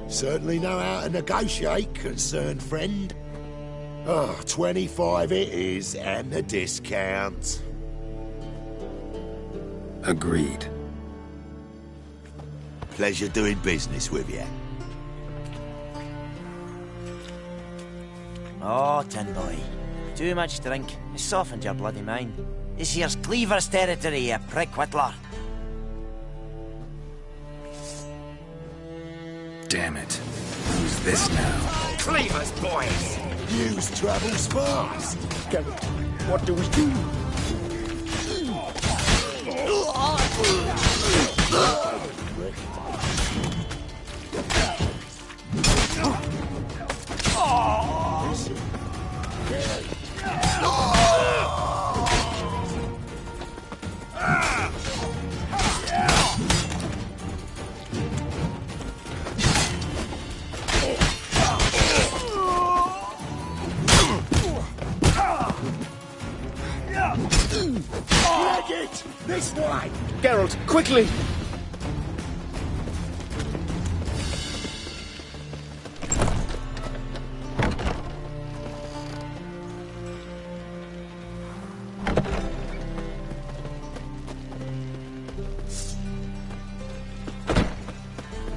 Certainly know how to negotiate, concerned friend. 25 it is, and the discount. Agreed. Pleasure doing business with you. Oh, Tin Boy. Too much drink has softened your bloody mind. This here's Cleaver's territory, you prick whittler. Damn it. Who's this now? Cleaver's boys! News travels fast! Geralt, what do we do? This way! Geralt, quickly!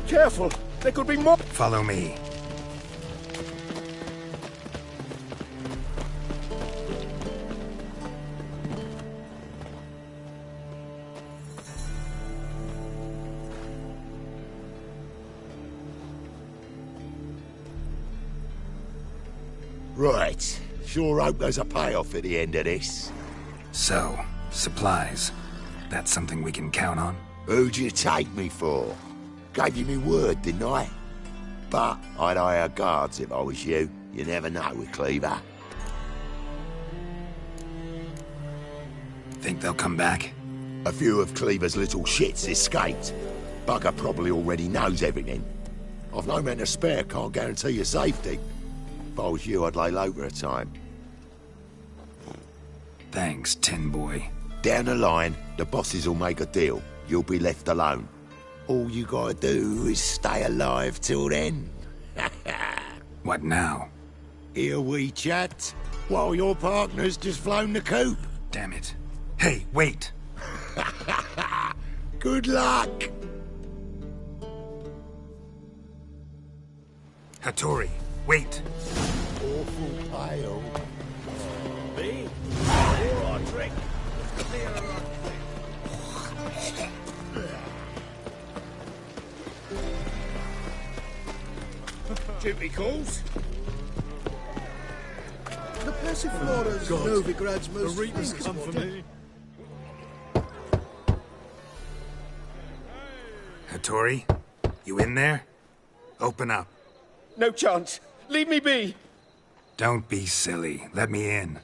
Careful! There could be more! Follow me. Right. Sure hope there's a payoff at the end of this. So, supplies. That's something we can count on? Who'd you take me for? Gave you me word, didn't I? But I'd hire guards if I was you. You never know with Cleaver. Think they'll come back? A few of Cleaver's little shits escaped. Bugger probably already knows everything. I've no men to spare, can't guarantee your safety. If I was you, I'd lay low for a time. Thanks, Tin Boy. Down the line, the bosses will make a deal. You'll be left alone. All you gotta do is stay alive till then. What now? Here we chat, while your partner's just flown the coop. Damn it. Hey, wait! Good luck! Hattori, wait! Awful pale. Me? Pour our drink. Duty calls. The Persiflora's Novigrad's most The Reapers famous come for model. me. Hattori, you in there? Open up. No chance. Leave me be. Don't be silly. Let me in.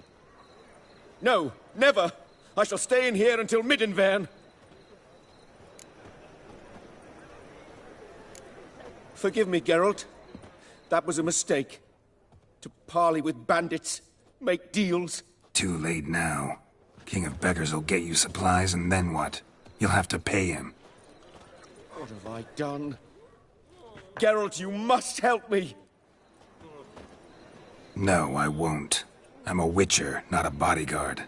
No, never. I shall stay in here until Middenvern. Forgive me, Geralt. That was a mistake. To parley with bandits, make deals. Too late now. King of Beggars will get you supplies, and then what? You'll have to pay him. What have I done? Geralt, you must help me. No, I won't. I'm a witcher, not a bodyguard.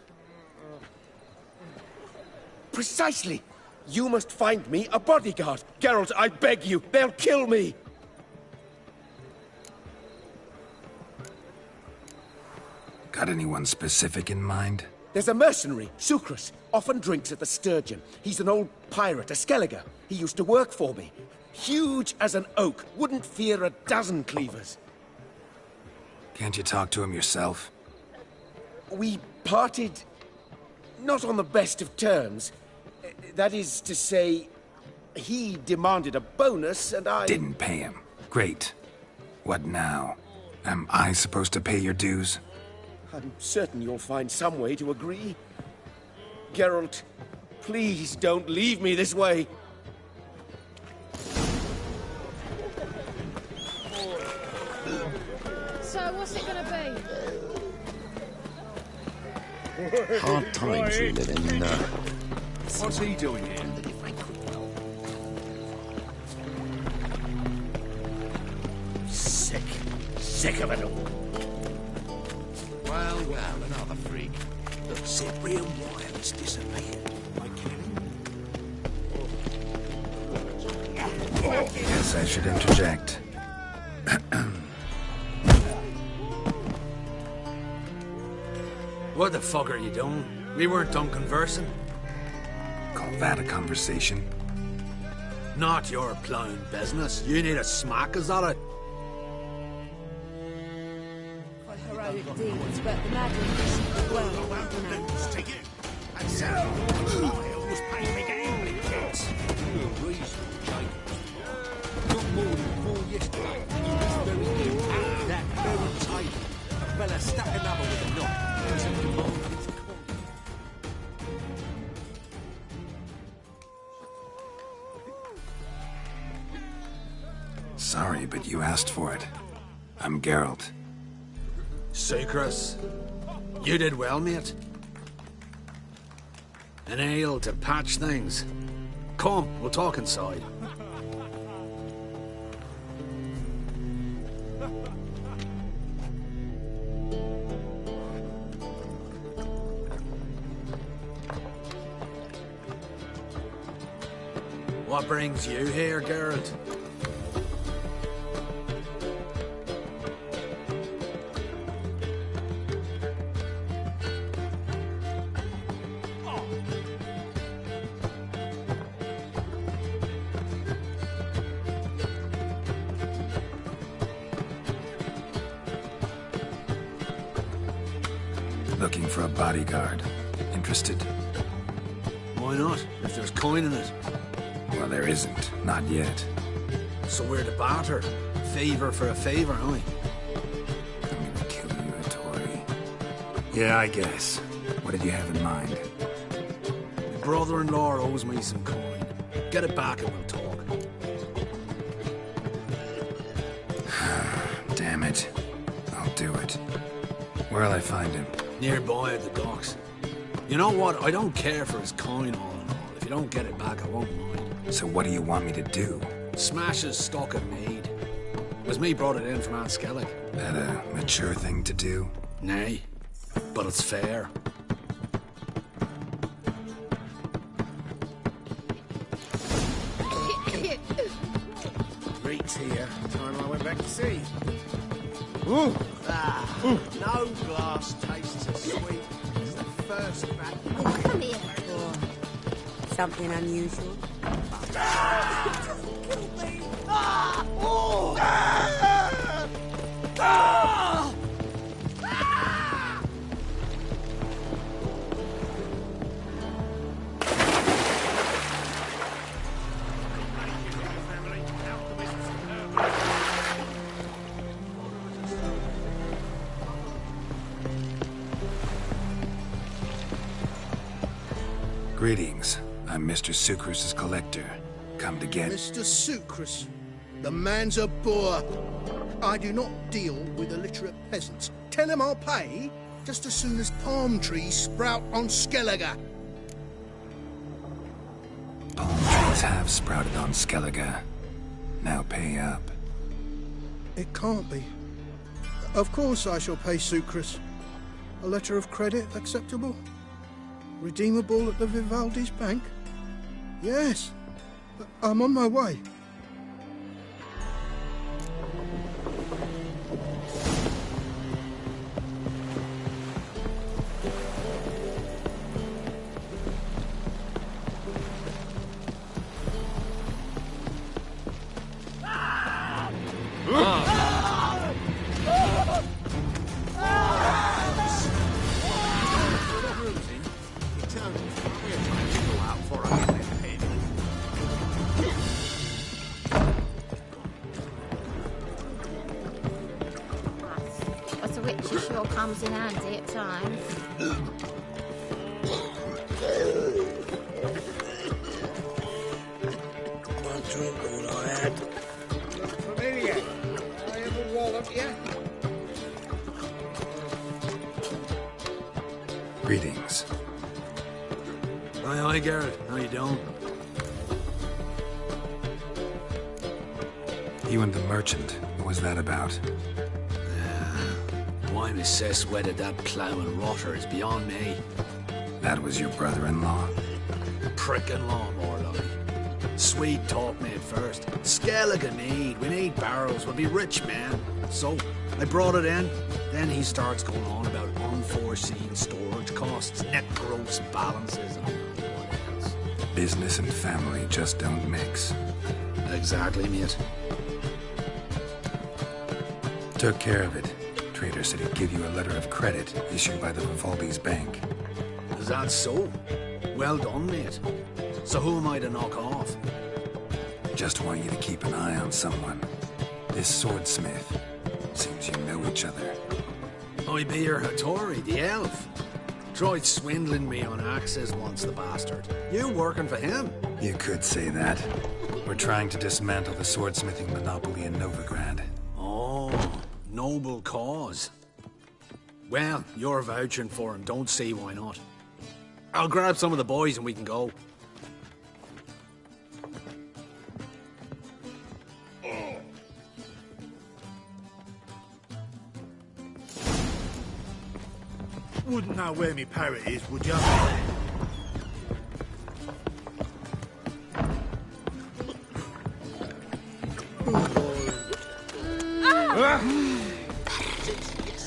Precisely. You must find me a bodyguard. Geralt, I beg you. They'll kill me. Got anyone specific in mind? There's a mercenary, Sucrus. Often drinks at the Sturgeon. He's an old pirate, a Skelliger. He used to work for me. Huge as an oak. Wouldn't fear a dozen cleavers. Can't you talk to him yourself? We parted... not on the best of terms. That is to say, he demanded a bonus, and I... Didn't pay him. Great. What now? Am I supposed to pay your dues? I'm certain you'll find some way to agree. Geralt, please don't leave me this way. So, what's it gonna be? Hard times we live in. What's he doing here? Sick. Sick of it all. Well, another freak. The Cyprian Wilds disappeared. Guess I should interject. What the fuck are you doing? We weren't done conversing. Call that a conversation? Not your plowing business. You need a smack, is that it? For heroic deeds, but the madman isn't the world, you know. And so, was paying me gambling debts. Not more than 4 yesterday. Very near at that very table. A fella stuck another with a knot. Sorry, but you asked for it. I'm Geralt. Sucrus, you did well, mate. An ale to patch things. Come, we'll talk inside. What brings you here, Geralt? Looking for a bodyguard. Interested? Why not, if there's coin in it? Well, there isn't. Not yet. So we're to barter. Favor for a favor, aye? I'm gonna kill you, Hattori. Yeah, I guess. What did you have in mind? My brother-in-law owes me some coin. Get it back and we'll talk. Damn it. I'll do it. Where'll I find him? Nearby at the docks. You know what? I don't care for his coin all in all. If you don't get it back, I won't mind. So what do you want me to do? Smash his stock of mead. It was me brought it in from Aunt Skellig. That a mature thing to do? Nay, but it's fair. Reeks here. Time I went back to sea. Ooh. No glass tastes as sweet as the first batch. Oh, come here. Something unusual. Greetings. I'm Mr. Sucrus's collector. Come to get... Mr. Sucrus, the man's a boor. I do not deal with illiterate peasants. Tell him I'll pay just as soon as palm trees sprout on Skellige. Palm trees have sprouted on Skellige. Now pay up. It can't be. Of course I shall pay Sucrus. A letter of credit acceptable? Redeemable at the Vivaldi's bank? Yes. I'm on my way. But a witch sure comes in handy at times. One drink all I had. Look familiar. I ever wallop you? Greetings. Aye, Garrett. How you doing? You and the merchant. What was that about? Why Miss Cess wedded that plough and rotter is beyond me. That was your brother-in-law? Prick-in-law, more like. Swede taught me at first. Skellige mead. We need barrels. We'll be rich, man. So, I brought it in. Then he starts going on about unforeseen storage costs, net gross balances, and what else. Business and family just don't mix. Exactly, mate. Took care of it. Trader said he'd give you a letter of credit issued by the Vivaldi's bank. Is that so? Well done, mate. So who am I to knock off? Just want you to keep an eye on someone. This swordsmith. Seems you know each other. I be your Hattori, the elf. Tried swindling me on axes once, the bastard. You working for him? You could say that. We're trying to dismantle the swordsmithing monopoly in Novigrad. Oh, noble cause. Well, you're vouching for him. Don't see why not. I'll grab some of the boys and we can go. Wouldn't know where me parrot is, would you?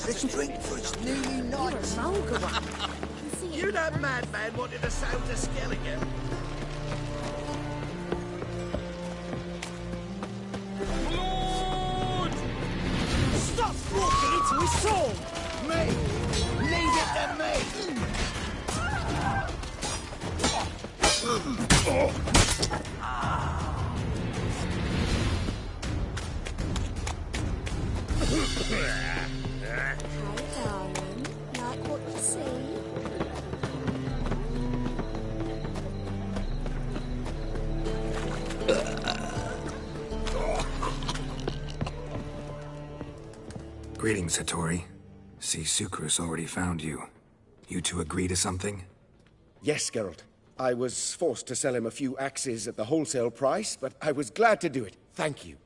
Let's drink for it's nearly night. You that madman wanted to sail to Skellige. Stop walking into his soul! Me! Leave it to me! Greetings, Hattori. See, Sukrus already found you. You two agree to something? Yes, Geralt. I was forced to sell him a few axes at the wholesale price, but I was glad to do it. Thank you.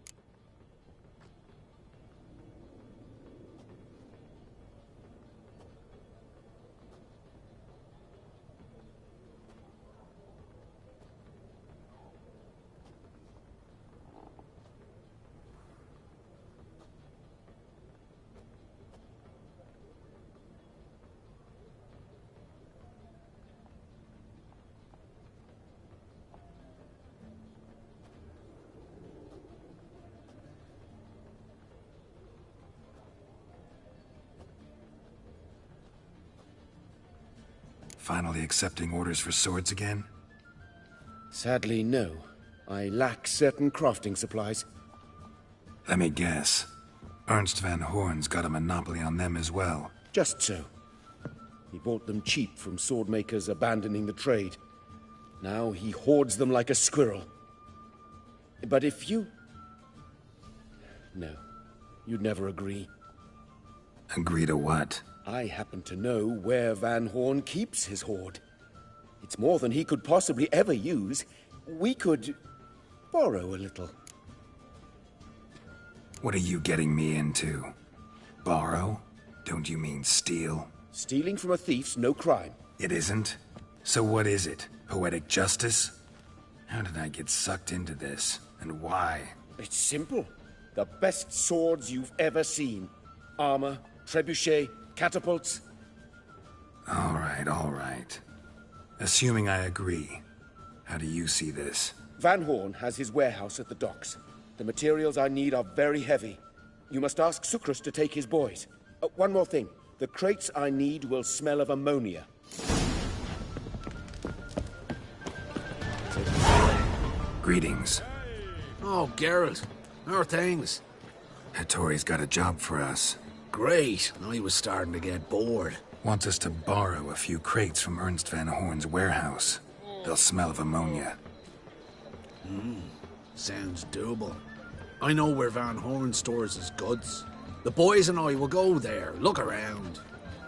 Finally accepting orders for swords again? Sadly, no. I lack certain crafting supplies. Let me guess. Ernst van Horn's got a monopoly on them as well. Just so. He bought them cheap from sword makers abandoning the trade. Now he hoards them like a squirrel. But if you... No. You'd never agree. Agree to what? I happen to know where Van Horn keeps his hoard. It's more than he could possibly ever use. We could borrow a little. What are you getting me into? Borrow? Don't you mean steal? Stealing from a thief's no crime. It isn't? So what is it? Poetic justice? How did I get sucked into this? And why? It's simple. The best swords you've ever seen. Armor, trebuchet, catapults. All right. Assuming I agree, how do you see this? Van Horn has his warehouse at the docks. The materials I need are very heavy. You must ask Sukrus to take his boys. One more thing. The crates I need will smell of ammonia. Greetings. Oh, Geralt. How are things? Hattori's got a job for us. Great. I was starting to get bored. Wants us to borrow a few crates from Ernst van Horn's warehouse. They'll smell of ammonia. Sounds doable. I know where Van Horn stores his goods. The boys and I will go there, look around.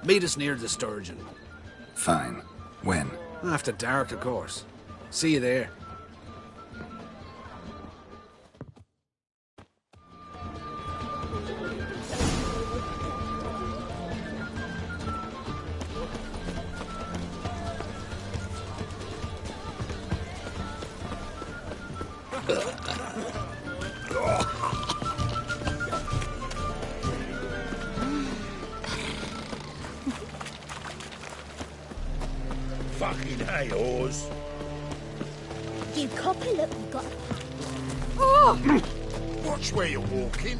Meet us near the Sturgeon. Fine. When? After dark, of course. See you there. Fucking hey, Oz. You copy, look, we got... Oh! Watch where you're walking.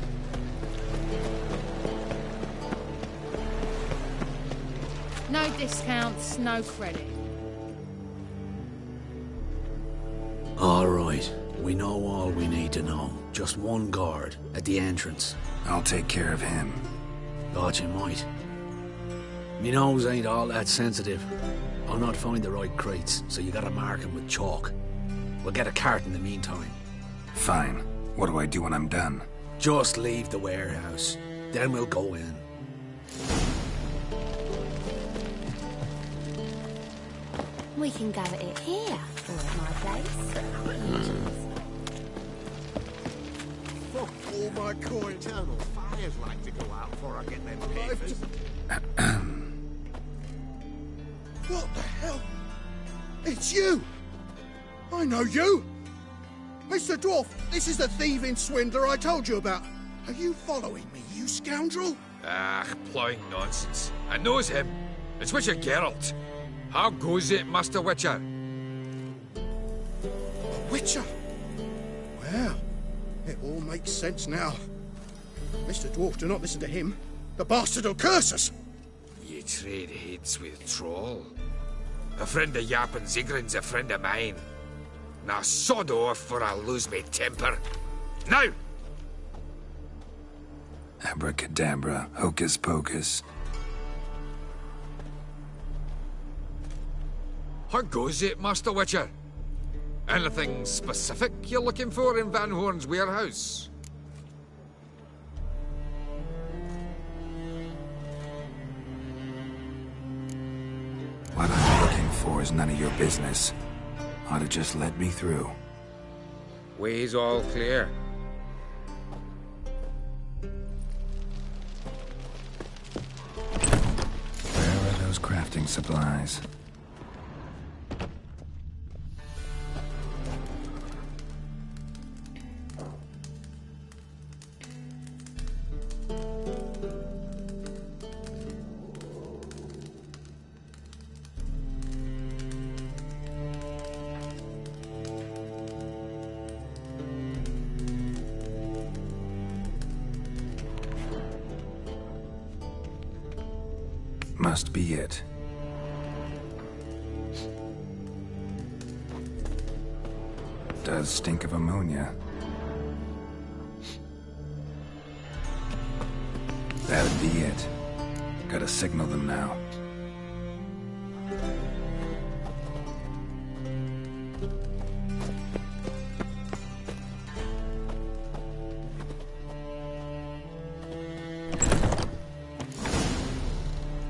No discounts, no credit. All right. We know all we need to know. Just one guard at the entrance. I'll take care of him. Thought you might. Me nose ain't all that sensitive. I'll not find the right crates, so you gotta mark them with chalk. We'll get a cart in the meantime. Fine. What do I do when I'm done? Just leave the warehouse. Then we'll go in. We can go at it here, or at my place. Fuck all my coin. Eternal fires like to go out before I get them papers. What the hell? It's you! I know you! Mr. Dwarf, this is the thieving swindler I told you about. Are you following me, you scoundrel? Ah, ploughing nonsense. I knows him. It's Witcher Geralt. How goes it, Master Witcher? Witcher? Well, it all makes sense now. Mr. Dwarf, do not listen to him. The bastard will curse us. Ye trade heads with Troll. A friend of Yap and Zigrin's a friend of mine. Now sod off or I'll lose my temper. Now! Abracadabra, hocus pocus. How goes it, Master Witcher? Anything specific you're looking for in Van Horn's warehouse? was none of your business. Ought to just let me through. Way's all clear. Where are those crafting supplies? Must be it. Does stink of ammonia. That'd be it. Gotta signal them now.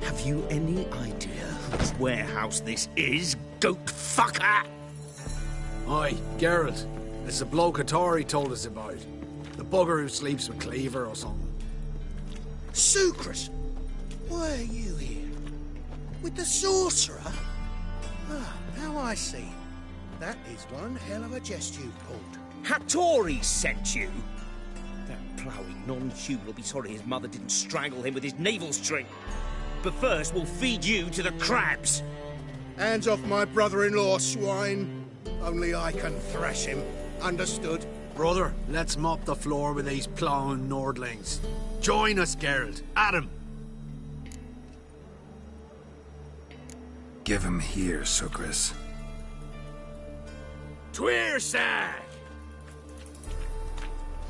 Have you any idea whose warehouse this is, goat fucker? Aye, Geralt. It's the bloke Hattori told us about. The bugger who sleeps with Cleaver or something. Sucrus, why are you here? With the sorcerer? Ah, now I see. That is one hell of a jest you've pulled. Hattori sent you? That ploughing non-human will be sorry his mother didn't strangle him with his navel string. But first, we'll feed you to the crabs. Hands off my brother-in-law, swine. Only I can thrash him. Understood? Brother, let's mop the floor with these plowing Nordlings. Join us, Geralt. Adam. Give him here, Sucrus. Tweersack!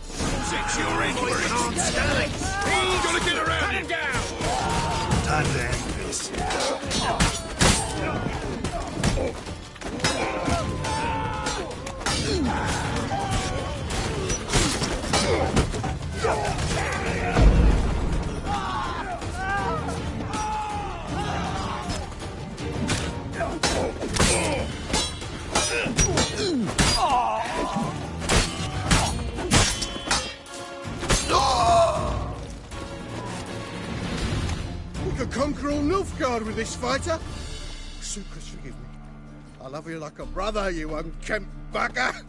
Since you're in for it, he's gonna get around him. Time to end this. We could conquer all Nilfgaard with this fighter. Sucrus, forgive me. I love you like a brother, you unkempt bugger.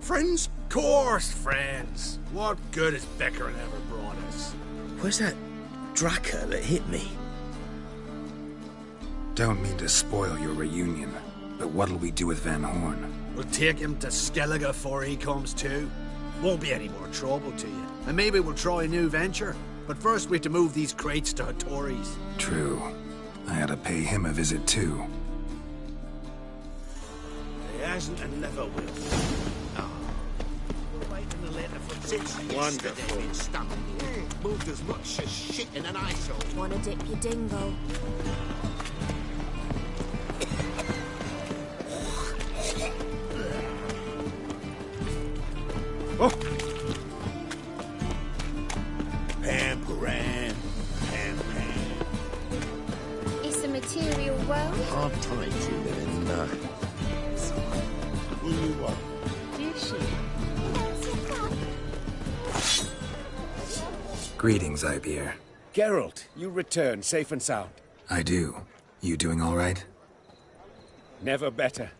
Friends? Course, friends. What good has Beckerin ever brought us? Where's that Draka that hit me? Don't mean to spoil your reunion, but what'll we do with Van Horn? We'll take him to Skellige before he comes to. Won't be any more trouble to you. And maybe we'll try a new venture. But first we have to move these crates to Hattori's. True. I ought to pay him a visit too. He hasn't and never will. Wonderful. Moved as much as shit in an ice hole. Wanna dip your dingo? Pam. It's a material world. Hard times you live in. What do you want? Do she? Greetings, Ibeer. Geralt, you return safe and sound. I do. You doing all right? Never better.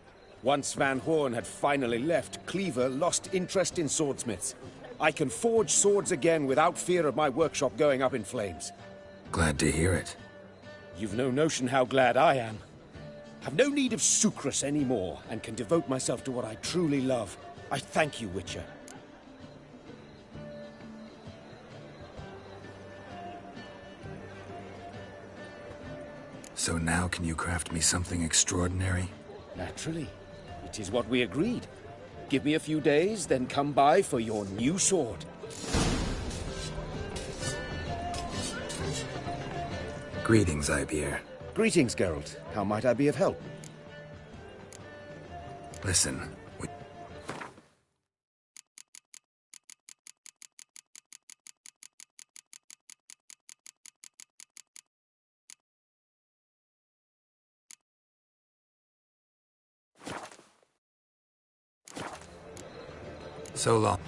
Once Van Horn had finally left, Cleaver lost interest in swordsmiths. I can forge swords again without fear of my workshop going up in flames. Glad to hear it. You've no notion how glad I am. I've no need of Sucrus anymore, and can devote myself to what I truly love. I thank you, Witcher. So now can you craft me something extraordinary? Naturally. It is what we agreed. Give me a few days, then come by for your new sword. Greetings, Ibeer. Greetings, Geralt. How might I be of help? Listen, So long.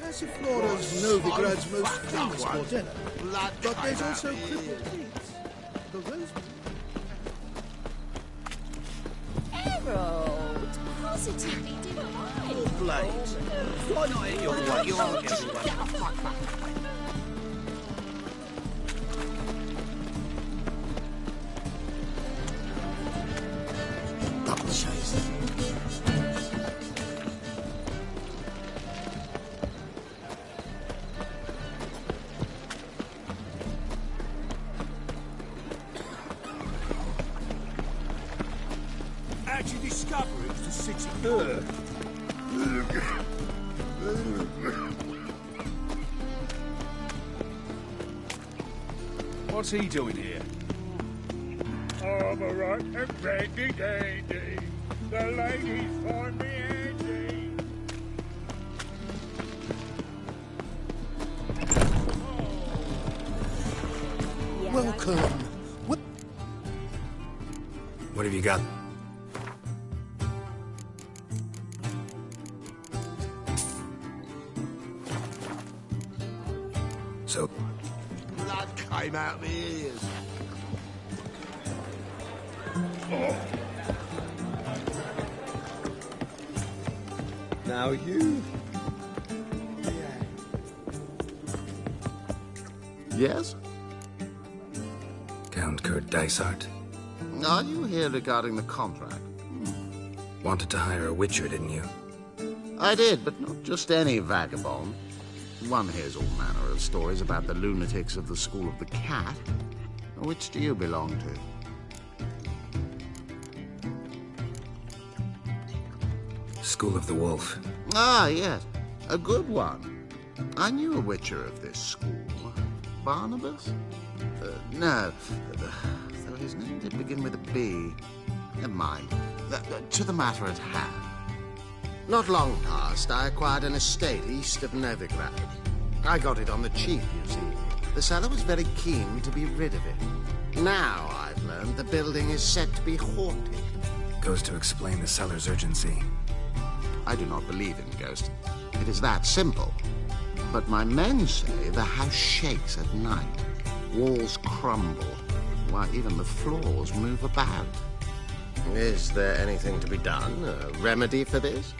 Passiflora's Novigrad's most famous bordello, but there's also Crippled Peaks. The Rosemary. Harold, positively divine. Blades. Why not hit your work? You won't get away. How'd you discover it was the city? What's he doing here? I'm a right and brandy dandy. The ladies find me handy. Welcome. What have you got? So, Blood came out my ears. Now you. Yes? Count Kurt Dysart. Are you here regarding the contract? Wanted to hire a witcher, didn't you? I did, but not just any vagabond. One hears all manner of stories about the lunatics of the School of the Cat. Which do you belong to? School of the Wolf. Ah, yes. A good one. I knew a witcher of this school. Barnabas? No. Though his name did begin with a B. Never mind. To the matter at hand. Not long past, I acquired an estate east of Novigrad. I got it on the cheap, you see. The seller was very keen to be rid of it. Now, I've learned the building is said to be haunted. Goes to explain the seller's urgency. I do not believe in ghosts. It is that simple. But my men say the house shakes at night. Walls crumble. Why, even the floors move about. Is there anything to be done? A remedy for this?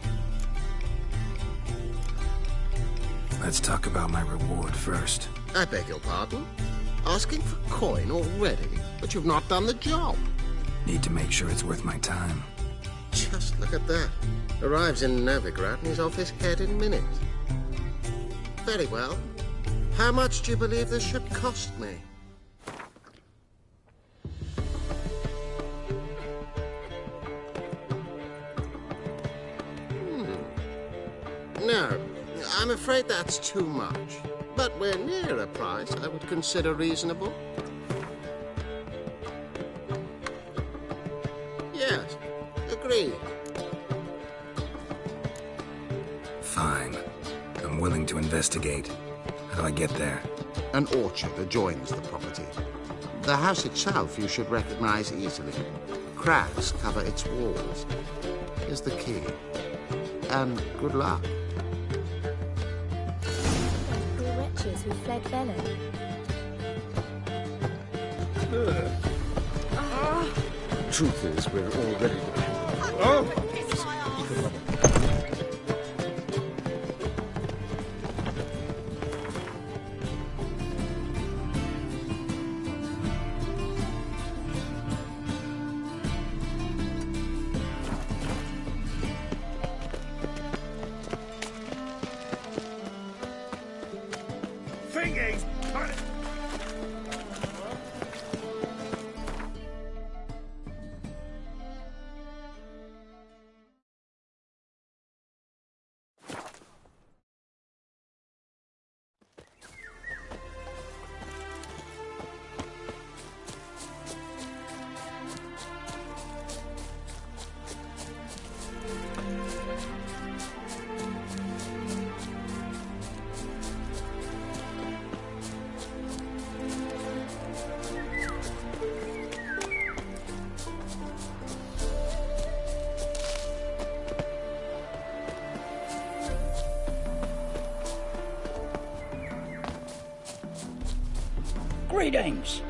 Let's talk about my reward first. I beg your pardon? Asking for coin already? But you've not done the job. Need to make sure it's worth my time. Just look at that. Arrives in Novigrad and he's off his head in minutes. Very well. How much do you believe this should cost me? No, I'm afraid that's too much. But we're near a price I would consider reasonable. Yes, agreed. Fine. I'm willing to investigate. How do I get there? An orchard adjoins the property. The house itself you should recognize easily. Cracks cover its walls. Here's the key. And good luck. Poor wretches who fled Velen. Truth is, we're already... Oh! Thingies! Greetings.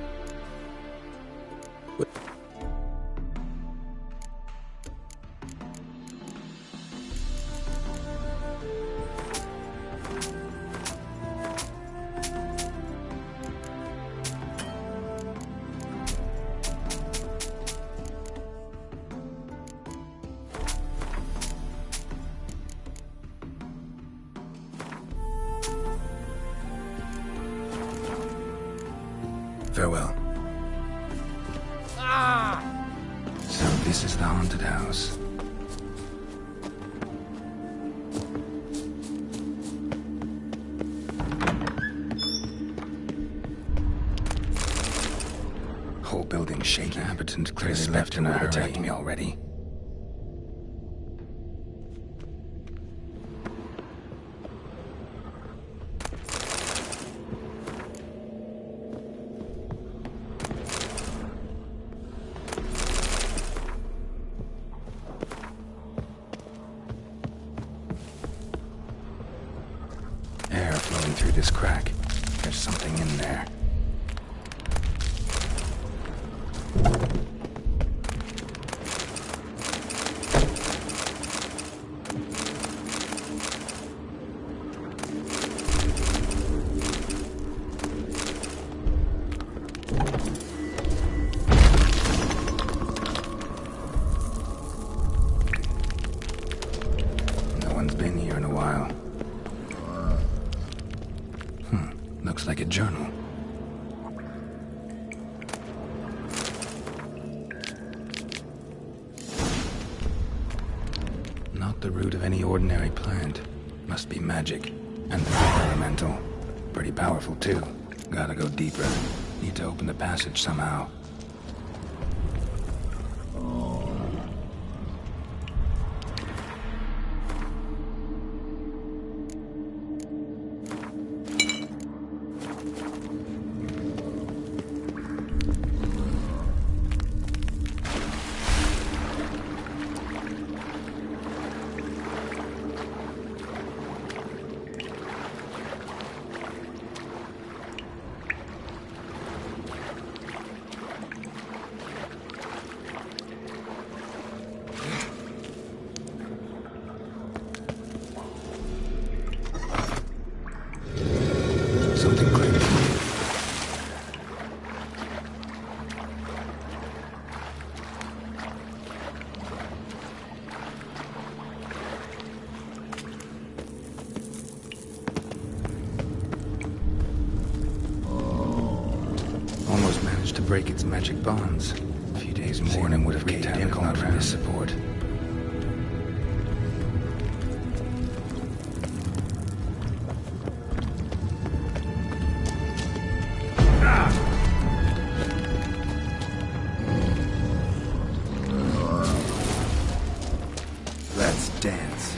Farewell. So this is the haunted house. Whole building shaking. Inhabitant clearly left in a hurry. Attacked me already. Air flowing through this crack. There's something in there. No one's been here in a while. Looks like a journal. Not the root of any ordinary plant. Must be magic. And the elemental. Pretty powerful too. Gotta go deeper. Need to open the passage somehow. Something clicked. Almost managed to break its magic bonds. A few days more and it would have caved in if not for this support. Let's dance.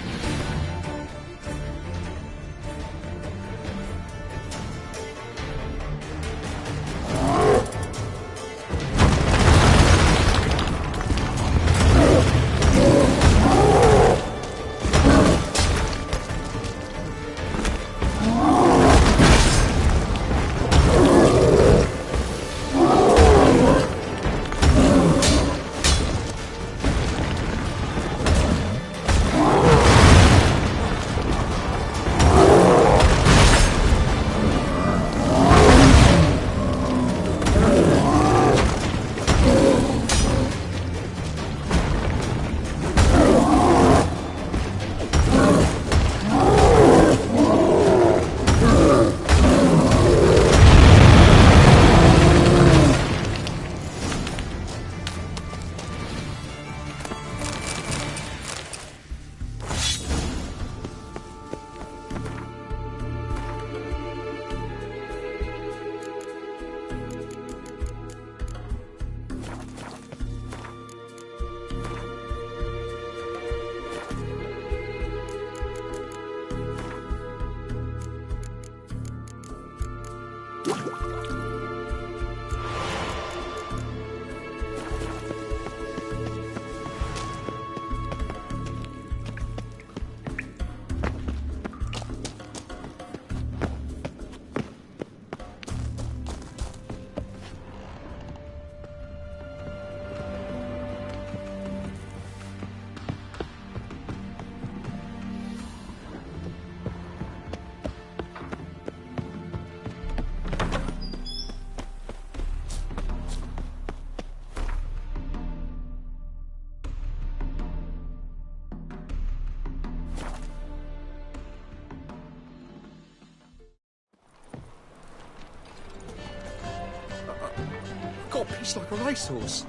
got pissed like a racehorse.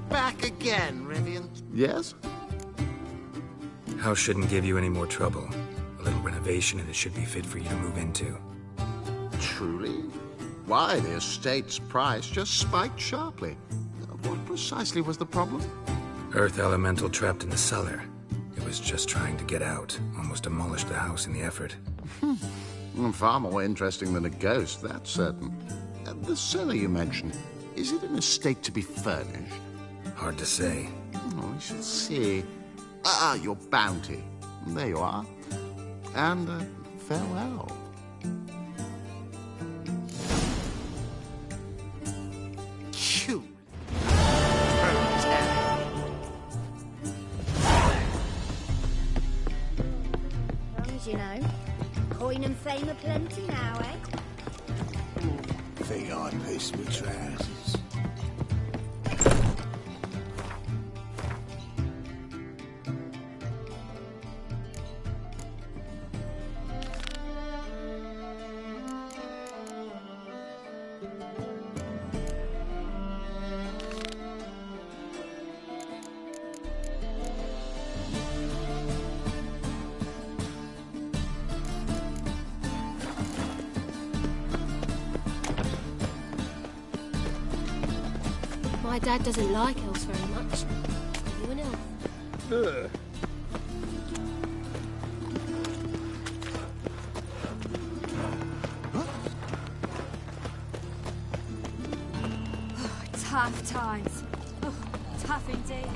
Back again, Rivian. Yes? House shouldn't give you any more trouble. A little renovation and it should be fit for you to move into. Truly? Why, the estate's price just spiked sharply. What precisely was the problem? Earth elemental trapped in the cellar. It was just trying to get out. Almost demolished the house in the effort. Far more interesting than a ghost, that's certain. The cellar you mentioned, is it in a state to be furnished? Hard to say. Oh, we shall see. Ah, your bounty. There you are. And farewell. Cute. Long as you know. Coin and fame aplenty now, eh? Think I pissed my trousers. My dad doesn't like elves very much. Are you an elf? Tough times. Oh, tough indeed.